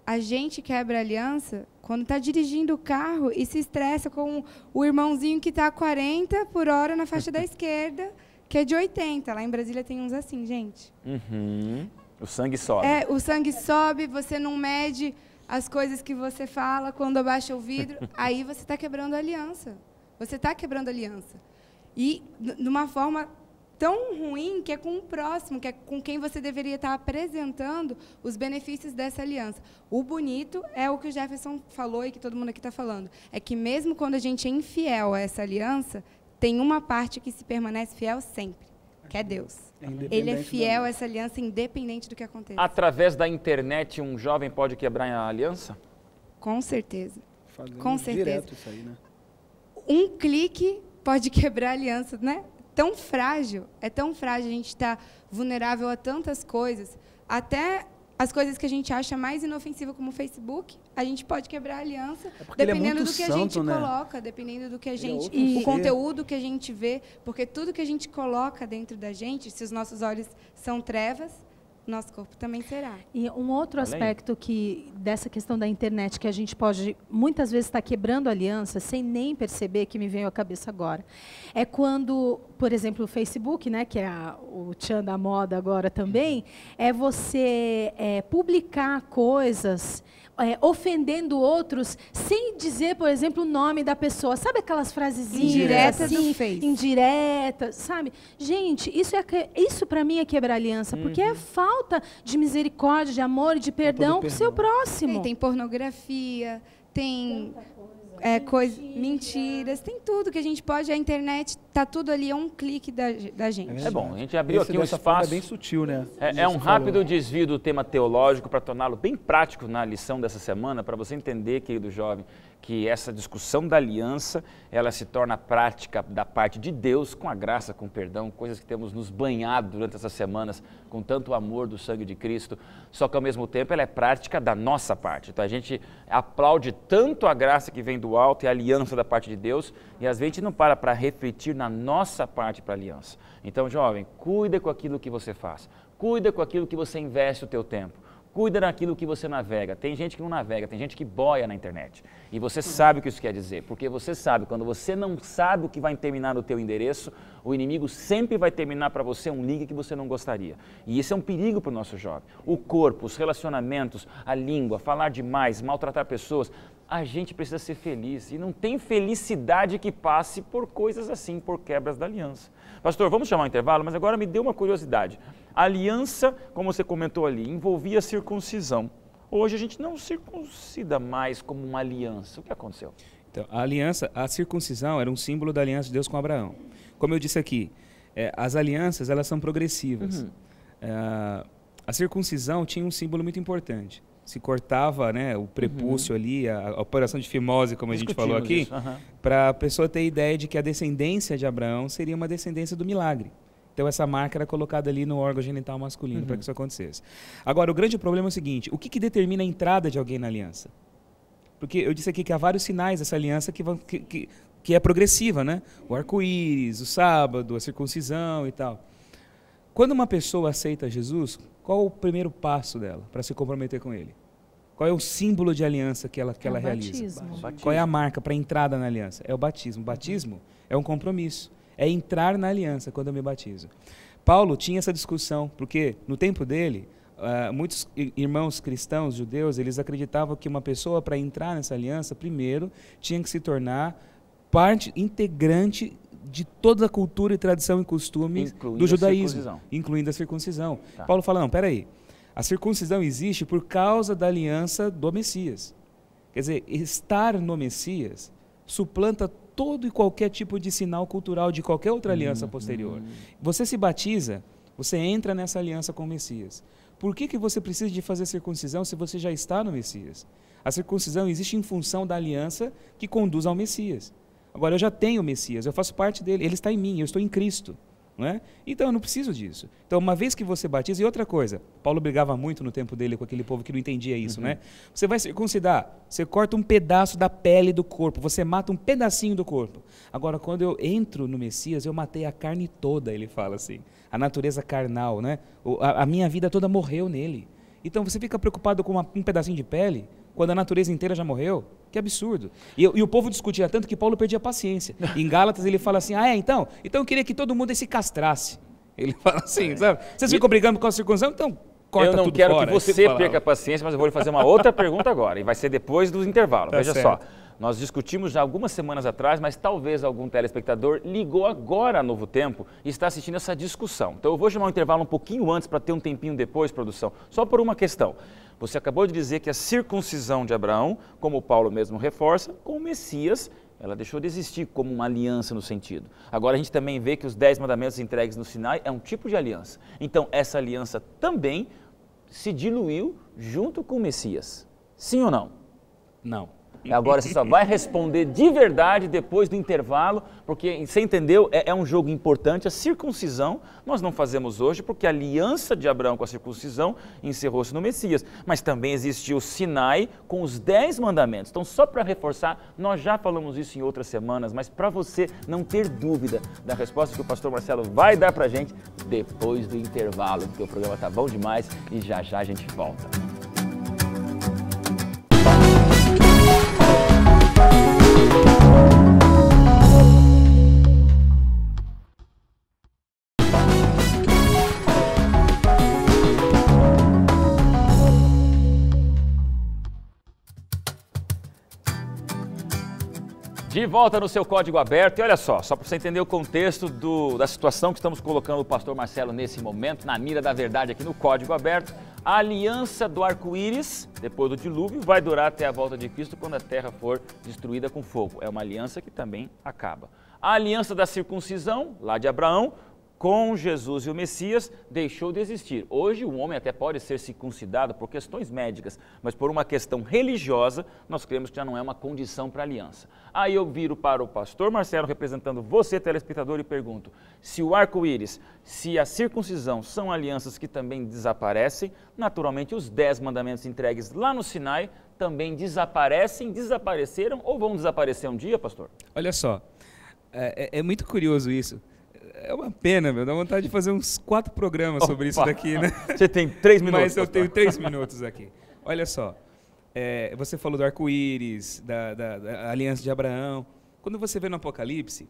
[SPEAKER 2] A gente quebra a aliança quando está dirigindo o carro e se estressa com o irmãozinho que está a 40 por hora na faixa da esquerda, que é de 80. Lá em Brasília tem uns assim, gente.
[SPEAKER 1] O sangue sobe.
[SPEAKER 2] O sangue sobe, você não mede as coisas que você fala quando abaixa o vidro, aí você está quebrando a aliança. Você está quebrando a aliança. E de uma forma tão ruim que é com o próximo, que é com quem você deveria estar apresentando os benefícios dessa aliança. O bonito é o que o Jefferson falou e que todo mundo aqui está falando. É que mesmo quando a gente é infiel a essa aliança, tem uma parte que se permanece fiel sempre, que é Deus. Ele é fiel a essa aliança independente do que aconteça.
[SPEAKER 1] Através da internet, um jovem pode quebrar a aliança?
[SPEAKER 2] Com certeza.
[SPEAKER 4] Fazendo
[SPEAKER 2] Com certeza.
[SPEAKER 4] direto isso aí, né?
[SPEAKER 2] Um clique pode quebrar a aliança, né? Tão frágil, é tão frágil, a gente está vulnerável a tantas coisas, até as coisas que a gente acha mais inofensivas, como o Facebook, a gente pode quebrar a aliança, dependendo do que a gente coloca, dependendo do que a gente, o conteúdo que a gente vê, porque tudo que a gente coloca dentro da gente, se os nossos olhos são trevas, nosso corpo também será.
[SPEAKER 8] E um outro aspecto dessa questão da internet, que a gente pode, muitas vezes, estar quebrando aliança, sem nem perceber, que me veio à cabeça agora, é quando, por exemplo, o Facebook, né, que é o tchan da moda agora também, é você publicar coisas ofendendo outros, sem dizer, por exemplo, o nome da pessoa. Sabe aquelas frasezinhas
[SPEAKER 2] indiretas
[SPEAKER 8] assim,
[SPEAKER 2] do Face.
[SPEAKER 8] indiretas, sabe? Gente, isso para mim é quebrar aliança, porque é falta de misericórdia, de amor e de perdão com o seu próximo.
[SPEAKER 2] Tem pornografia, tem mentiras, tem tudo que a gente pode, a internet está tudo ali, é um clique da gente.
[SPEAKER 1] É bom, a gente abriu aqui um
[SPEAKER 4] dessa forma
[SPEAKER 1] espaço.
[SPEAKER 4] é bem sutil, né?
[SPEAKER 1] É um rápido desvio do tema teológico para torná-lo bem prático na lição dessa semana, para você entender, querido jovem, que essa discussão da aliança, ela se torna prática da parte de Deus, com a graça, com o perdão, coisas que temos nos banhado durante essas semanas, com tanto amor do sangue de Cristo, só que ao mesmo tempo ela é prática da nossa parte. Então a gente aplaude tanto a graça que vem do alto e a aliança da parte de Deus, e às vezes a gente não para refletir na nossa parte para a aliança. Então, jovem, cuida com aquilo que você faz, cuida com aquilo que você investe o teu tempo. Cuida daquilo que você navega. Tem gente que não navega, tem gente que boia na internet. E você sabe o que isso quer dizer, porque você sabe, quando você não sabe o que vai terminar no teu endereço, o inimigo sempre vai terminar para você um link que você não gostaria. E isso é um perigo para o nosso jovem. O corpo, os relacionamentos, a língua, falar demais, maltratar pessoas. A gente precisa ser feliz e não tem felicidade que passe por coisas assim, por quebras da aliança. Pastor, vamos chamar um intervalo, mas agora me deu uma curiosidade. A aliança, como você comentou ali, envolvia a circuncisão. Hoje a gente não circuncida mais como uma aliança. O que aconteceu?
[SPEAKER 5] Então, a circuncisão era um símbolo da aliança de Deus com Abraão. Como eu disse aqui, as alianças elas são progressivas. A circuncisão tinha um símbolo muito importante. Se cortava, né, o prepúcio ali, a operação de fimose, como a gente falou aqui, para a pessoa ter ideia de que a descendência de Abraão seria uma descendência do milagre. Então essa marca era colocada ali no órgão genital masculino para que isso acontecesse. Agora, o grande problema é o seguinte, o que determina a entrada de alguém na aliança? Porque eu disse aqui que há vários sinais dessa aliança que é progressiva, né? O arco-íris, o sábado, a circuncisão e tal. Quando uma pessoa aceita Jesus, qual o primeiro passo dela para se comprometer com ele? Qual é o símbolo de aliança que ela realiza? Qual é a marca para a entrada na aliança? É o batismo. O batismo é um compromisso. É entrar na aliança quando eu me batizo. Paulo tinha essa discussão, porque no tempo dele, muitos irmãos cristãos, judeus, eles acreditavam que uma pessoa, para entrar nessa aliança, primeiro tinha que se tornar parte integrante de toda a cultura e tradição e costumes do judaísmo, incluindo a circuncisão. Tá. Paulo fala, não, peraí, a circuncisão existe por causa da aliança do Messias. Quer dizer, estar no Messias suplanta todo e qualquer tipo de sinal cultural de qualquer outra aliança posterior. Você se batiza, você entra nessa aliança com o Messias. Por que você precisa de fazer circuncisão se você já está no Messias? A circuncisão existe em função da aliança que conduz ao Messias. Agora, eu já tenho o Messias, eu faço parte dele, ele está em mim, eu estou em Cristo. Não é? Então, eu não preciso disso. Então, uma vez que você batiza, e outra coisa, Paulo brigava muito no tempo dele com aquele povo que não entendia isso, né? Você vai circuncidar, você corta um pedaço da pele do corpo, você mata um pedacinho do corpo. Agora, quando eu entro no Messias, eu matei a carne toda, ele fala assim, a natureza carnal, né? A minha vida toda morreu nele. Então, você fica preocupado com um pedacinho de pele, quando a natureza inteira já morreu? Que absurdo. E o povo discutia tanto que Paulo perdia a paciência. Em Gálatas ele fala assim, então eu queria que todo mundo se castrasse. Ele fala assim, sabe? Vocês ficam brigando com a circuncisão, então corta tudo fora. Eu não
[SPEAKER 1] quero que você perca a paciência, mas eu vou lhe fazer uma outra pergunta agora, e vai ser depois do intervalo. Veja só, Nós discutimos já algumas semanas atrás, mas talvez algum telespectador ligou agora a Novo Tempo e está assistindo essa discussão. Então eu vou chamar um intervalo um pouquinho antes para ter um tempinho depois, produção, só por uma questão. Você acabou de dizer que a circuncisão de Abraão, como Paulo mesmo reforça, com o Messias, ela deixou de existir como uma aliança no sentido. Agora a gente também vê que os 10 mandamentos entregues no Sinai é um tipo de aliança. Então essa aliança também se diluiu junto com o Messias. Sim ou não?
[SPEAKER 5] Não.
[SPEAKER 1] Agora você só vai responder de verdade depois do intervalo, porque você entendeu, é um jogo importante. A circuncisão nós não fazemos hoje, porque a aliança de Abraão com a circuncisão encerrou-se no Messias. Mas também existiu o Sinai com os 10 mandamentos. Então, só para reforçar, nós já falamos isso em outras semanas, mas para você não ter dúvida da resposta que o pastor Marcelo vai dar para a gente depois do intervalo, porque o programa está bom demais e já a gente volta. De volta no seu Código Aberto, e olha só para você entender o contexto da situação que estamos colocando o pastor Marcelo nesse momento, na mira da verdade aqui no Código Aberto, a aliança do arco-íris, depois do dilúvio, vai durar até a volta de Cristo, quando a terra for destruída com fogo. É uma aliança que também acaba. A aliança da circuncisão, lá de Abraão, com Jesus e o Messias, deixou de existir. Hoje o homem até pode ser circuncidado por questões médicas, mas por uma questão religiosa, nós cremos que já não é uma condição para aliança. Aí eu viro para o pastor Marcelo, representando você, telespectador, e pergunto, se o arco-íris, se a circuncisão são alianças que também desaparecem, naturalmente os 10 mandamentos entregues lá no Sinai também desapareceram ou vão desaparecer um dia, pastor?
[SPEAKER 5] Olha só, é muito curioso isso. É uma pena, meu. Dá vontade de fazer uns 4 programas sobre isso daqui, né?
[SPEAKER 1] Você tem 3 minutos.
[SPEAKER 5] Mas eu tenho 3 minutos aqui. Olha só, você falou do arco-íris, da aliança de Abraão. Quando você vê no Apocalipse,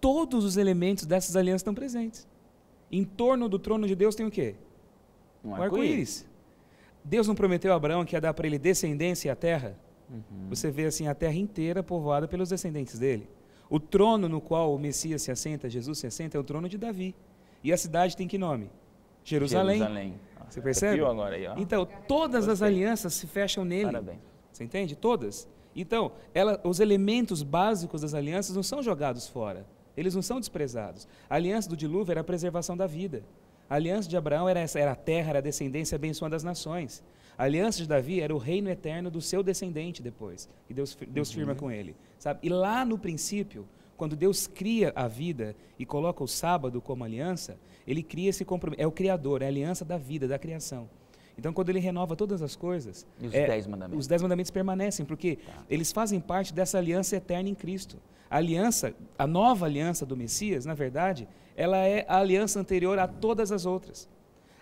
[SPEAKER 5] todos os elementos dessas alianças estão presentes. Em torno do trono de Deus tem o quê?
[SPEAKER 1] Um
[SPEAKER 5] arco-íris. Deus não prometeu a Abraão que ia dar para ele descendência e a terra? Você vê assim a terra inteira povoada pelos descendentes dele. O trono no qual o Messias se assenta, Jesus se assenta, é o trono de Davi. E a cidade tem que nome? Jerusalém. Você percebe?
[SPEAKER 1] Agora aí, ó.
[SPEAKER 5] Então, todas as alianças se fecham nele.
[SPEAKER 1] Parabéns.
[SPEAKER 5] Você entende? Todas. Então, os elementos básicos das alianças não são jogados fora. Eles não são desprezados. A aliança do dilúvio era a preservação da vida. A aliança de Abraão era a terra, era a descendência abençoando as nações. A aliança de Davi era o reino eterno do seu descendente depois. E Deus firma com ele. Sabe? E lá no princípio, quando Deus cria a vida e coloca o sábado como aliança, ele cria esse compromisso. É o Criador, é a aliança da vida, da criação. Então, quando ele renova todas as coisas...
[SPEAKER 1] E os 10 mandamentos?
[SPEAKER 5] Os 10 mandamentos permanecem, porque eles fazem parte dessa aliança eterna em Cristo. A nova aliança do Messias, na verdade, ela é a aliança anterior a todas as outras.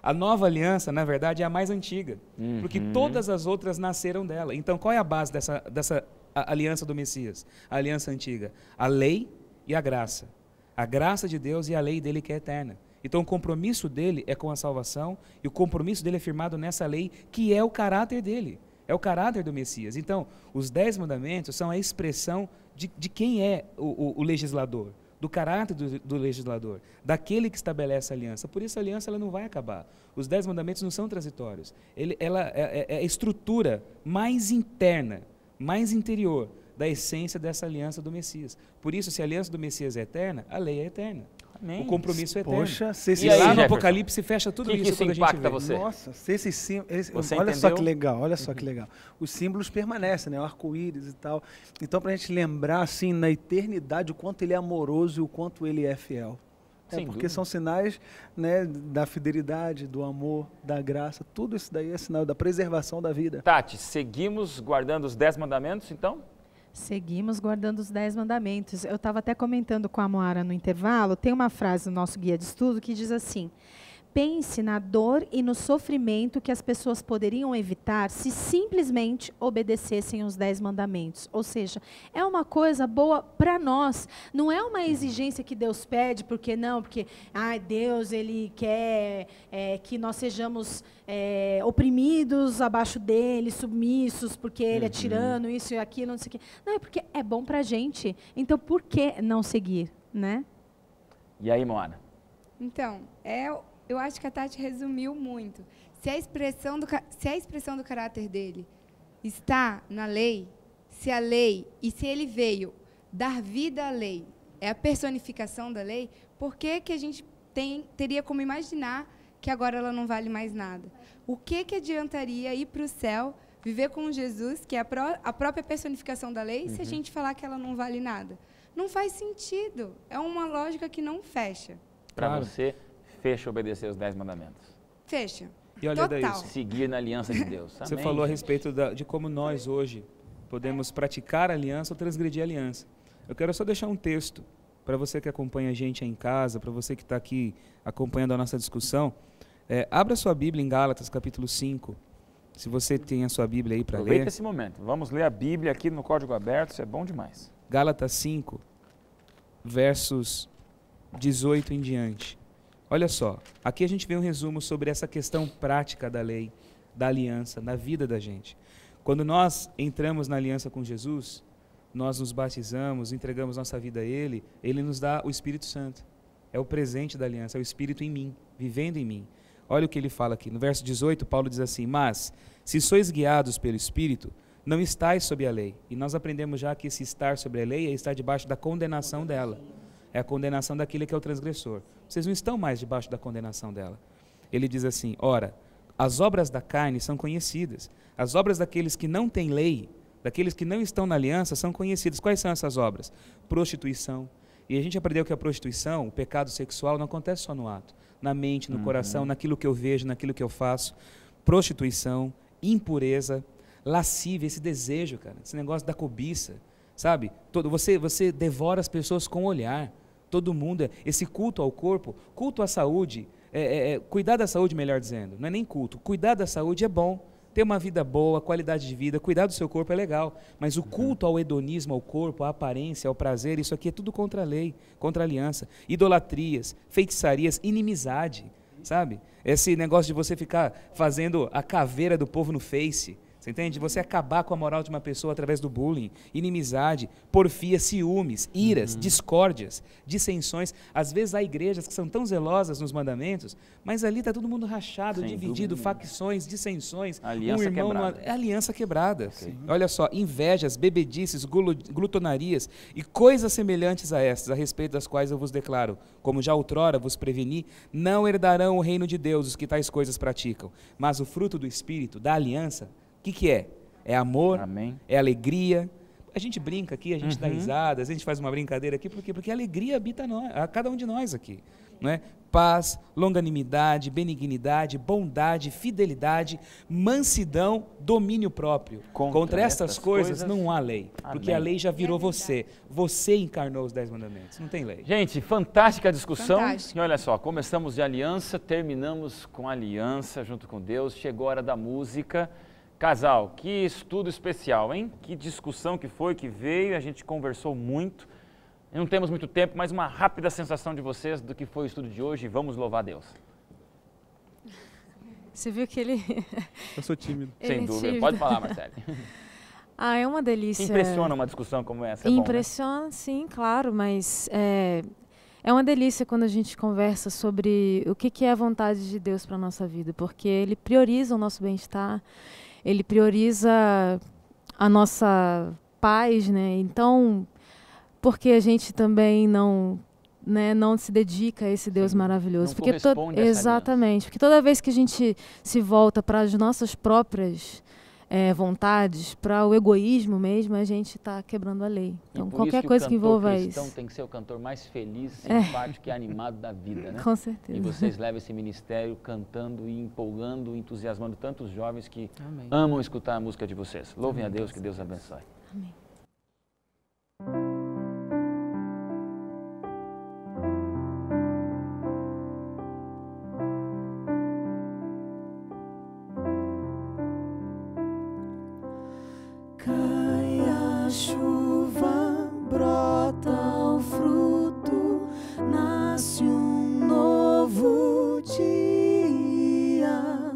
[SPEAKER 5] A nova aliança, na verdade, é a mais antiga, porque todas as outras nasceram dela. Então, qual é a base dessa aliança do Messias? A aliança antiga, a lei e a graça. A graça de Deus e a lei dele que é eterna. Então, o compromisso dele é com a salvação e o compromisso dele é firmado nessa lei, que é o caráter dele, é o caráter do Messias. Então, os 10 mandamentos são a expressão de quem é o legislador, do caráter do legislador, daquele que estabelece a aliança. Por isso a aliança ela não vai acabar. Os 10 mandamentos não são transitórios. Ela é a estrutura mais interna, mais interior da essência dessa aliança do Messias. Por isso, se a aliança do Messias é eterna, a lei é eterna. Amém. O compromisso é eterno.
[SPEAKER 4] Poxa,
[SPEAKER 5] e lá no Apocalipse fecha tudo isso quando a gente vê.
[SPEAKER 1] Você?
[SPEAKER 4] Nossa, olha
[SPEAKER 1] entendeu?
[SPEAKER 4] só que legal, olha só que legal. Os símbolos permanecem, né? O arco-íris e tal. Então, para a gente lembrar, assim, na eternidade, o quanto ele é amoroso e o quanto ele é fiel. Porque
[SPEAKER 1] dúvida.
[SPEAKER 4] São sinais, né, da fidelidade, do amor, da graça. Tudo isso daí é sinal da preservação da vida.
[SPEAKER 1] Tati, seguimos guardando os 10 mandamentos, então?
[SPEAKER 8] Seguimos guardando os 10 mandamentos. Eu estava até comentando com a Moara no intervalo, tem uma frase no nosso guia de estudo que diz assim: pense na dor e no sofrimento que as pessoas poderiam evitar se simplesmente obedecessem os 10 mandamentos. Ou seja, é uma coisa boa para nós. Não é uma exigência que Deus pede, porque não, porque Deus ele quer que nós sejamos oprimidos abaixo dele, submissos, porque ele é tirano, isso e aquilo, não sei o quê. Não, é porque é bom para a gente. Então, por que não seguir, né?
[SPEAKER 1] E aí, Moana?
[SPEAKER 2] Então, eu acho que a Tati resumiu muito. Se a expressão do caráter dele está na lei, se a lei, e se ele veio dar vida à lei, é a personificação da lei, por que a gente teria como imaginar que agora ela não vale mais nada? O que adiantaria ir para o céu, viver com Jesus, que é a própria personificação da lei, se a gente falar que ela não vale nada? Não faz sentido. É uma lógica que não fecha.
[SPEAKER 1] Para você, fecha obedecer os 10 mandamentos.
[SPEAKER 2] Fecha.
[SPEAKER 5] E olha
[SPEAKER 2] Total.
[SPEAKER 5] daí,
[SPEAKER 1] Seguir na aliança de Deus.
[SPEAKER 5] você
[SPEAKER 1] Amém,
[SPEAKER 5] falou a
[SPEAKER 1] gente.
[SPEAKER 5] respeito de como nós hoje podemos praticar a aliança ou transgredir a aliança. Eu quero só deixar um texto para você que acompanha a gente aí em casa, para você que está aqui acompanhando a nossa discussão. Abra sua Bíblia em Gálatas, capítulo 5. Se você tem a sua Bíblia aí para
[SPEAKER 1] Aproveita
[SPEAKER 5] ler.
[SPEAKER 1] esse momento. Vamos ler a Bíblia aqui no Código Aberto, isso é bom demais.
[SPEAKER 5] Gálatas 5, versos 18 em diante. Olha só, aqui a gente vê um resumo sobre essa questão prática da lei, da aliança, na vida da gente. Quando nós entramos na aliança com Jesus, nós nos batizamos, entregamos nossa vida a Ele, Ele nos dá o Espírito Santo. É o presente da aliança, é o Espírito em mim, vivendo em mim. Olha o que ele fala aqui. No verso 18, Paulo diz assim: mas, se sois guiados pelo Espírito, não estáis sob a lei. E nós aprendemos já que esse estar sobre a lei é estar debaixo da condenação dela. É a condenação daquele que é o transgressor. Vocês não estão mais debaixo da condenação dela. Ele diz assim: ora, as obras da carne são conhecidas. As obras daqueles que não têm lei, daqueles que não estão na aliança, são conhecidas. Quais são essas obras? Prostituição. E a gente aprendeu que a prostituição, o pecado sexual, não acontece só no ato. Na mente, no coração, naquilo que eu vejo, naquilo que eu faço. Prostituição, impureza, lascívia, esse desejo, cara, esse negócio da cobiça, sabe? Você devora as pessoas com o olhar. Todo mundo, esse culto ao corpo, culto à saúde, cuidar da saúde, melhor dizendo, não é nem culto, cuidar da saúde é bom, ter uma vida boa, qualidade de vida, cuidar do seu corpo é legal, mas o culto ao hedonismo, ao corpo, à aparência, ao prazer, isso aqui é tudo contra a lei, contra a aliança, idolatrias, feitiçarias, inimizade, sabe? Esse negócio de você ficar fazendo a caveira do povo no Face, você entende? Você acabar com a moral de uma pessoa através do bullying, inimizade, porfia, ciúmes, iras, discórdias, dissensões. Às vezes há igrejas que são tão zelosas nos mandamentos, mas ali está todo mundo rachado,
[SPEAKER 1] Sem
[SPEAKER 5] dividido,
[SPEAKER 1] dúvida.
[SPEAKER 5] facções, dissensões.
[SPEAKER 1] Aliança
[SPEAKER 5] um irmão
[SPEAKER 1] quebrada.
[SPEAKER 5] É aliança quebrada. Olha só, invejas, bebedices, glutonarias e coisas semelhantes a estas, a respeito das quais eu vos declaro, como já outrora vos preveni, não herdarão o reino de Deus os que tais coisas praticam. Mas o fruto do Espírito, da aliança, o que é? É amor,
[SPEAKER 1] Amém.
[SPEAKER 5] é alegria. A gente brinca aqui, a gente dá risadas, a gente faz uma brincadeira aqui, por quê? Porque a alegria habita a cada um de nós aqui. Não é? Paz, longanimidade, benignidade, bondade, fidelidade, mansidão, domínio próprio. Contra estas coisas não há lei, porque
[SPEAKER 1] Amém.
[SPEAKER 5] a lei já virou você. Você encarnou os 10 mandamentos, não tem lei.
[SPEAKER 1] Gente, fantástica discussão.
[SPEAKER 2] Fantástico.
[SPEAKER 1] E olha só, começamos de aliança, terminamos com aliança junto com Deus. Chegou a hora da música. Casal, que estudo especial, hein? Que discussão que foi, que veio, a gente conversou muito. Não temos muito tempo, mas uma rápida sensação de vocês do que foi o estudo de hoje. Vamos louvar Deus.
[SPEAKER 3] Você viu que ele...
[SPEAKER 6] Eu sou tímido.
[SPEAKER 3] ele
[SPEAKER 1] Sem
[SPEAKER 3] é
[SPEAKER 1] dúvida.
[SPEAKER 3] tímido.
[SPEAKER 1] Pode falar, Marcele.
[SPEAKER 3] É uma delícia.
[SPEAKER 1] Impressiona uma discussão como essa, é bom, né?
[SPEAKER 3] Impressiona, sim, claro, mas é uma delícia quando a gente conversa sobre o que é a vontade de Deus para a nossa vida, porque Ele prioriza o nosso bem-estar, Ele prioriza a nossa paz, né? Então, por que a gente também não se dedica a esse Deus maravilhoso?
[SPEAKER 1] Não
[SPEAKER 3] Porque
[SPEAKER 1] corresponde a essa
[SPEAKER 3] exatamente, porque toda vez que a gente se volta para as nossas próprias vontades, para o egoísmo mesmo, a gente está quebrando a lei. Então,
[SPEAKER 1] E por
[SPEAKER 3] qualquer
[SPEAKER 1] isso
[SPEAKER 3] coisa que
[SPEAKER 1] o cantor
[SPEAKER 3] envolva
[SPEAKER 1] cristão
[SPEAKER 3] isso.
[SPEAKER 1] tem que ser o cantor mais feliz, simpático e animado da vida, né?
[SPEAKER 3] Com
[SPEAKER 1] E
[SPEAKER 3] certeza.
[SPEAKER 1] vocês levam esse ministério cantando e empolgando, entusiasmando tantos jovens que
[SPEAKER 6] Amém.
[SPEAKER 1] amam escutar a música de vocês. Louvem a Deus, que Deus abençoe.
[SPEAKER 3] Amém.
[SPEAKER 9] a chuva, brota o fruto, nasce um novo dia.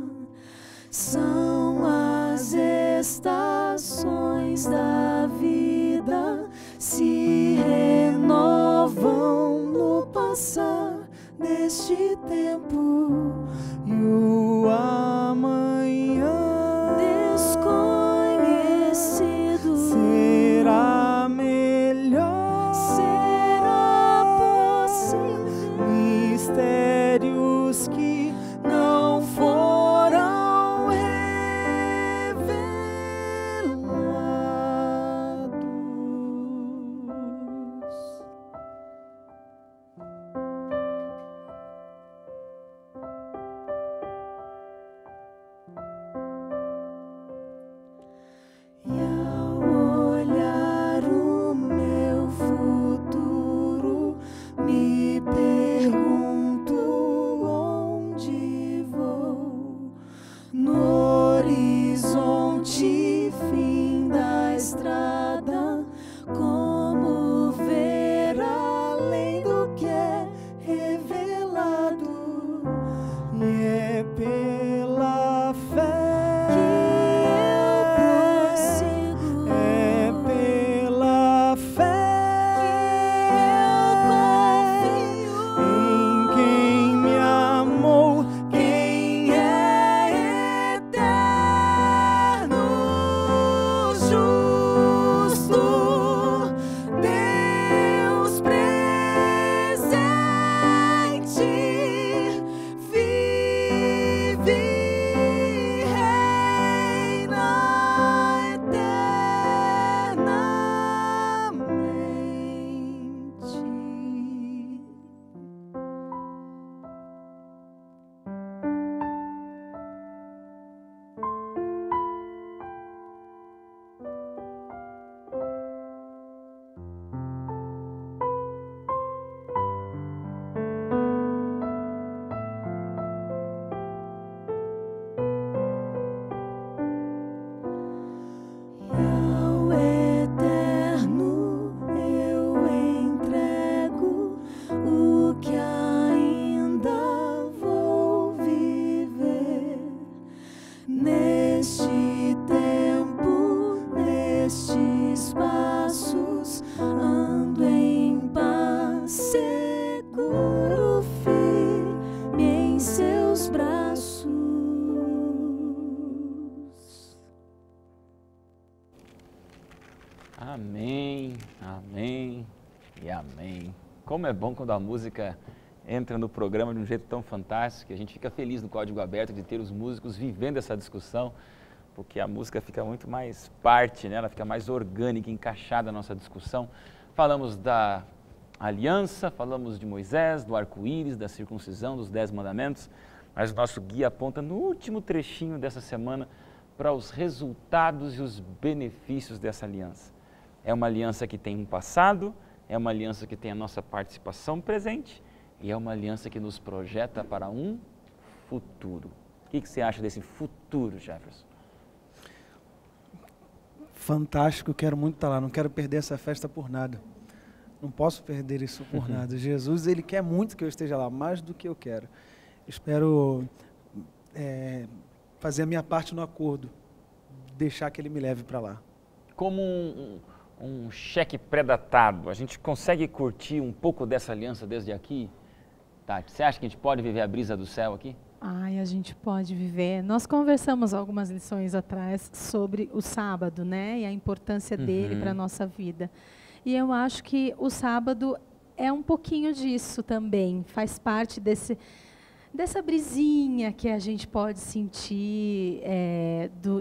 [SPEAKER 9] São as estações da vida, se renovam no passar deste tempo, e o amanhã desconhecido será melhor, será possível. Mistérios que não foram revelados. E ao olhar o meu futuro, me pergunto onde vou. No horizonte, fim da estrada, como ver além do que é revelado. E é pela fé
[SPEAKER 1] Amém, amém e amém. Como é bom quando a música entra no programa de um jeito tão fantástico, que a gente fica feliz no Código Aberto de ter os músicos vivendo essa discussão, porque a música fica muito mais parte, né? Ela fica mais orgânica, encaixada na nossa discussão. Falamos da aliança, falamos de Moisés, do arco-íris, da circuncisão, dos 10 mandamentos, mas o nosso guia aponta no último trechinho dessa semana para os resultados e os benefícios dessa aliança. É uma aliança que tem um passado, é uma aliança que tem a nossa participação presente e é uma aliança que nos projeta para um futuro. O que você acha desse futuro, Jefferson?
[SPEAKER 4] Fantástico, quero muito estar lá, não quero perder essa festa por nada. Não posso perder isso por nada. Jesus, Ele quer muito que eu esteja lá, mais do que eu quero. Espero fazer a minha parte no acordo, deixar que Ele me leve para lá.
[SPEAKER 1] Como um cheque pré-datado, a gente consegue curtir um pouco dessa aliança desde aqui? Tati, você acha que a gente pode viver a brisa do céu aqui?
[SPEAKER 8] Ai, a gente pode viver. Nós conversamos algumas lições atrás sobre o sábado, né? E a importância dele para a nossa vida. E eu acho que o sábado é um pouquinho disso também. Faz parte dessa brisinha que a gente pode sentir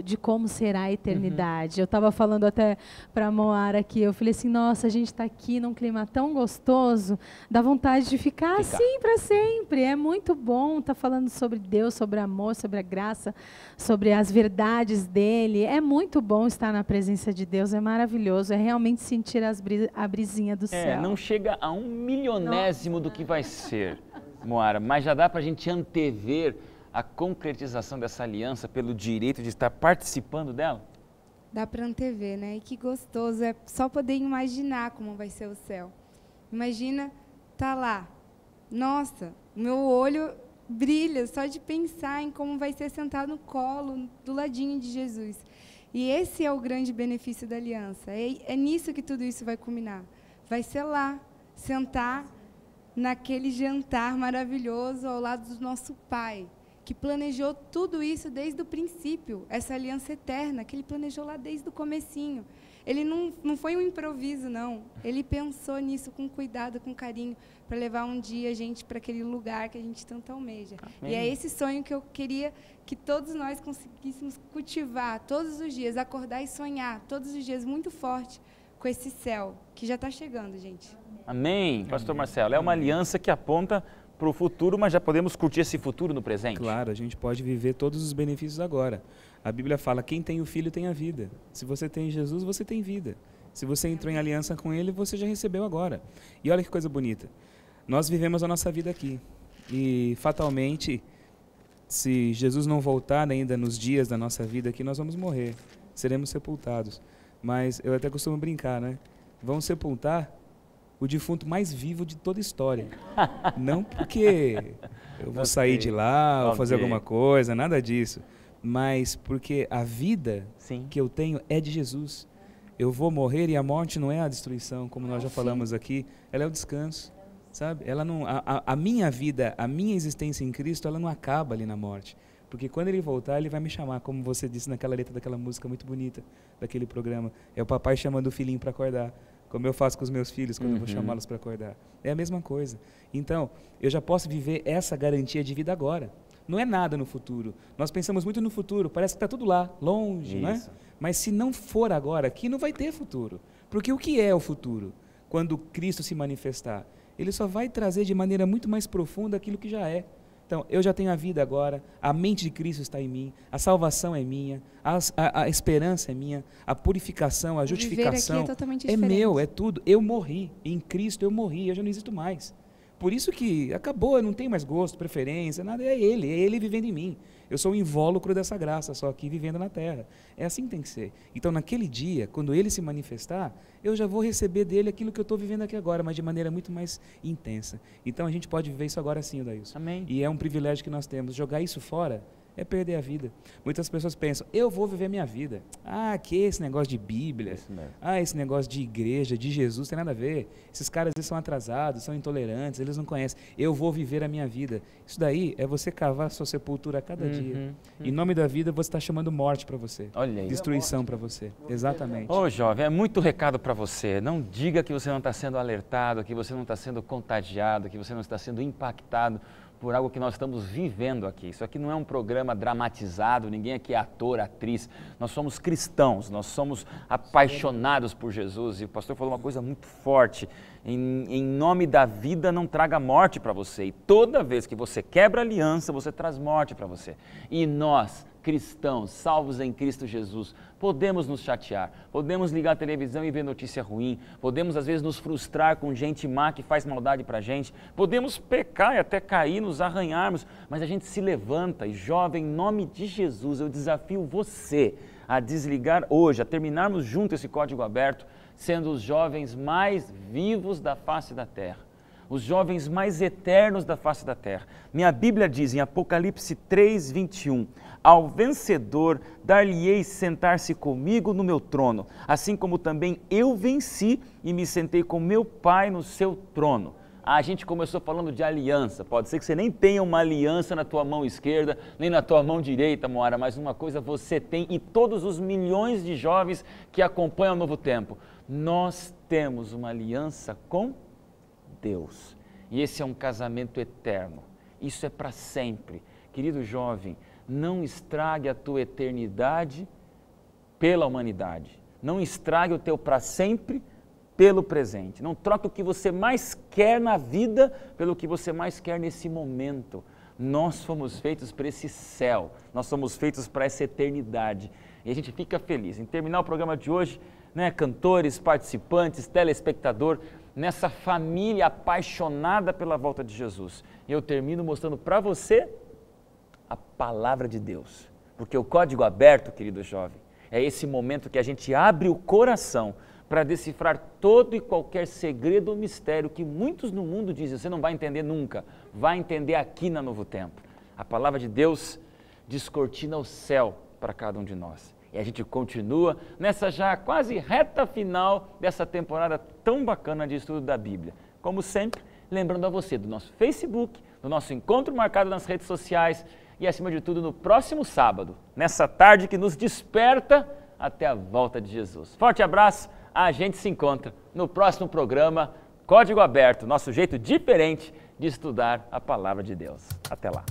[SPEAKER 8] de como será a eternidade. Eu estava falando até para a Moara aqui, eu falei assim, nossa, a gente está aqui num clima tão gostoso, dá vontade de ficar assim para sempre. É muito bom estar falando sobre Deus, sobre amor, sobre a graça, sobre as verdades dele. É muito bom estar na presença de Deus, é maravilhoso, é realmente sentir a brisinha do céu.
[SPEAKER 1] Não chega a 1/1000º do que vai ser, Moara, mas já dá para a gente antever a concretização dessa aliança pelo direito de estar participando dela?
[SPEAKER 2] dá para antever, né? E que gostoso, é só poder imaginar como vai ser o céu. Imagina tá lá. Nossa, meu olho brilha só de pensar em como vai ser sentado no colo, do ladinho de Jesus. E esse é o grande benefício da aliança. É nisso que tudo isso vai culminar. Vai ser lá, sentar naquele jantar maravilhoso ao lado do nosso Pai, que planejou tudo isso desde o princípio, essa aliança eterna, que Ele planejou lá desde o comecinho. Ele não foi um improviso, não. Ele pensou nisso com cuidado, com carinho, para levar um dia a gente para aquele lugar que a gente tanto almeja. Amém. E é esse sonho que eu queria que todos nós conseguíssemos cultivar todos os dias, acordar e sonhar todos os dias muito forte com esse céu, que já está chegando, gente.
[SPEAKER 1] Amém, Pastor Marcelo. É uma aliança que aponta para o futuro, mas já podemos curtir esse futuro no presente.
[SPEAKER 5] Claro, a gente pode viver todos os benefícios agora. A Bíblia fala, quem tem o Filho tem a vida. Se você tem Jesus, você tem vida. Se você entrou em aliança com Ele, você já recebeu agora. E olha que coisa bonita. Nós vivemos a nossa vida aqui. E, fatalmente, se Jesus não voltar ainda nos dias da nossa vida aqui, nós vamos morrer. Seremos sepultados. Mas eu até costumo brincar, né? Vamos sepultar o defunto mais vivo de toda a história. Não porque eu vou sair de lá ou fazer alguma coisa, nada disso. Mas porque a vida que eu tenho é de Jesus. Eu vou morrer e a morte não é a destruição, como nós já falamos aqui, ela é o descanso, sabe? Ela não, a minha vida, a minha existência em Cristo, ela não acaba ali na morte. Porque quando Ele voltar, Ele vai me chamar, como você disse naquela letra daquela música muito bonita, daquele programa. É o papai chamando o filhinho para acordar, como eu faço com os meus filhos quando eu vou chamá-los para acordar. É a mesma coisa. Então, eu já posso viver essa garantia de vida agora. Não é nada no futuro. Nós pensamos muito no futuro, parece que está tudo lá, longe, não é? Mas se não for agora aqui, não vai ter futuro. Porque o que é o futuro? Quando Cristo se manifestar, Ele só vai trazer de maneira muito mais profunda aquilo que já é. Então, eu já tenho a vida agora, a mente de Cristo está em mim, a salvação é minha, a esperança é minha, a purificação, a justificação é meu, é tudo. Eu morri, em Cristo eu morri, eu já não existo mais. Por isso que acabou, eu não tenho mais gosto, preferência, nada, é Ele vivendo em mim. Eu sou o invólucro dessa graça, só aqui vivendo na terra. É assim que tem que ser. Então, naquele dia, quando Ele se manifestar, eu já vou receber dele aquilo que eu estou vivendo aqui agora, mas de maneira muito mais intensa. Então, a gente pode viver isso agora sim, Dailson.
[SPEAKER 1] Amém.
[SPEAKER 5] E é um privilégio que nós temos. Jogar isso fora é perder a vida. Muitas pessoas pensam, eu vou viver minha vida. Ah, que esse negócio de Bíblia, esse negócio de igreja, de Jesus, tem nada a ver. Esses caras eles são atrasados, são intolerantes, eles não conhecem. Eu vou viver a minha vida. Isso daí é você cavar a sua sepultura a cada dia. Em nome da vida, você está chamando morte para você.
[SPEAKER 1] Olha aí.
[SPEAKER 5] Destruição para você. Exatamente.
[SPEAKER 1] Ô, jovem, é muito recado para você. Não diga que você não está sendo alertado, que você não está sendo contagiado, que você não está sendo impactado por algo que nós estamos vivendo aqui. Isso aqui não é um programa dramatizado, ninguém aqui é ator, atriz. Nós somos cristãos, nós somos apaixonados por Jesus. E o pastor falou uma coisa muito forte. Em nome da vida, não traga morte para você. E toda vez que você quebra aliança, você traz morte para você. E nós, cristãos, salvos em Cristo Jesus, podemos nos chatear, podemos ligar a televisão e ver notícia ruim, podemos às vezes nos frustrar com gente má que faz maldade pra gente, podemos pecar e até cair, nos arranharmos, mas a gente se levanta e, jovem, em nome de Jesus, eu desafio você a desligar hoje, a terminarmos junto esse código aberto, sendo os jovens mais vivos da face da terra, os jovens mais eternos da face da terra. Minha Bíblia diz em Apocalipse 3:21, ao vencedor dar-lhe-ei sentar-se comigo no meu trono, assim como também eu venci e me sentei com meu Pai no seu trono. A gente começou falando de aliança, pode ser que você nem tenha uma aliança na tua mão esquerda, nem na tua mão direita, Moara, mas uma coisa você tem e todos os milhões de jovens que acompanham o Novo Tempo. Nós temos uma aliança com Deus e esse é um casamento eterno, isso é para sempre. Querido jovem, não estrague a tua eternidade pela humanidade. Não estrague o teu para sempre pelo presente. Não troque o que você mais quer na vida pelo que você mais quer nesse momento. Nós fomos feitos para esse céu. Nós somos feitos para essa eternidade. E a gente fica feliz em terminar o programa de hoje, né, cantores, participantes, telespectador, nessa família apaixonada pela volta de Jesus. E eu termino mostrando para você a palavra de Deus, porque o código aberto, querido jovem, É esse momento que a gente abre o coração para decifrar todo e qualquer segredo ou mistério que muitos no mundo dizem, você não vai entender nunca, vai entender aqui na Novo Tempo. A palavra de Deus descortina o céu para cada um de nós. E a gente continua nessa já quase reta final dessa temporada tão bacana de estudo da Bíblia. Como sempre, lembrando a você do nosso Facebook, do nosso encontro marcado nas redes sociais e, acima de tudo, no próximo sábado, nessa tarde que nos desperta até a volta de Jesus. Forte abraço, a gente se encontra no próximo programa Código Aberto, nosso jeito diferente de estudar a Palavra de Deus. Até lá.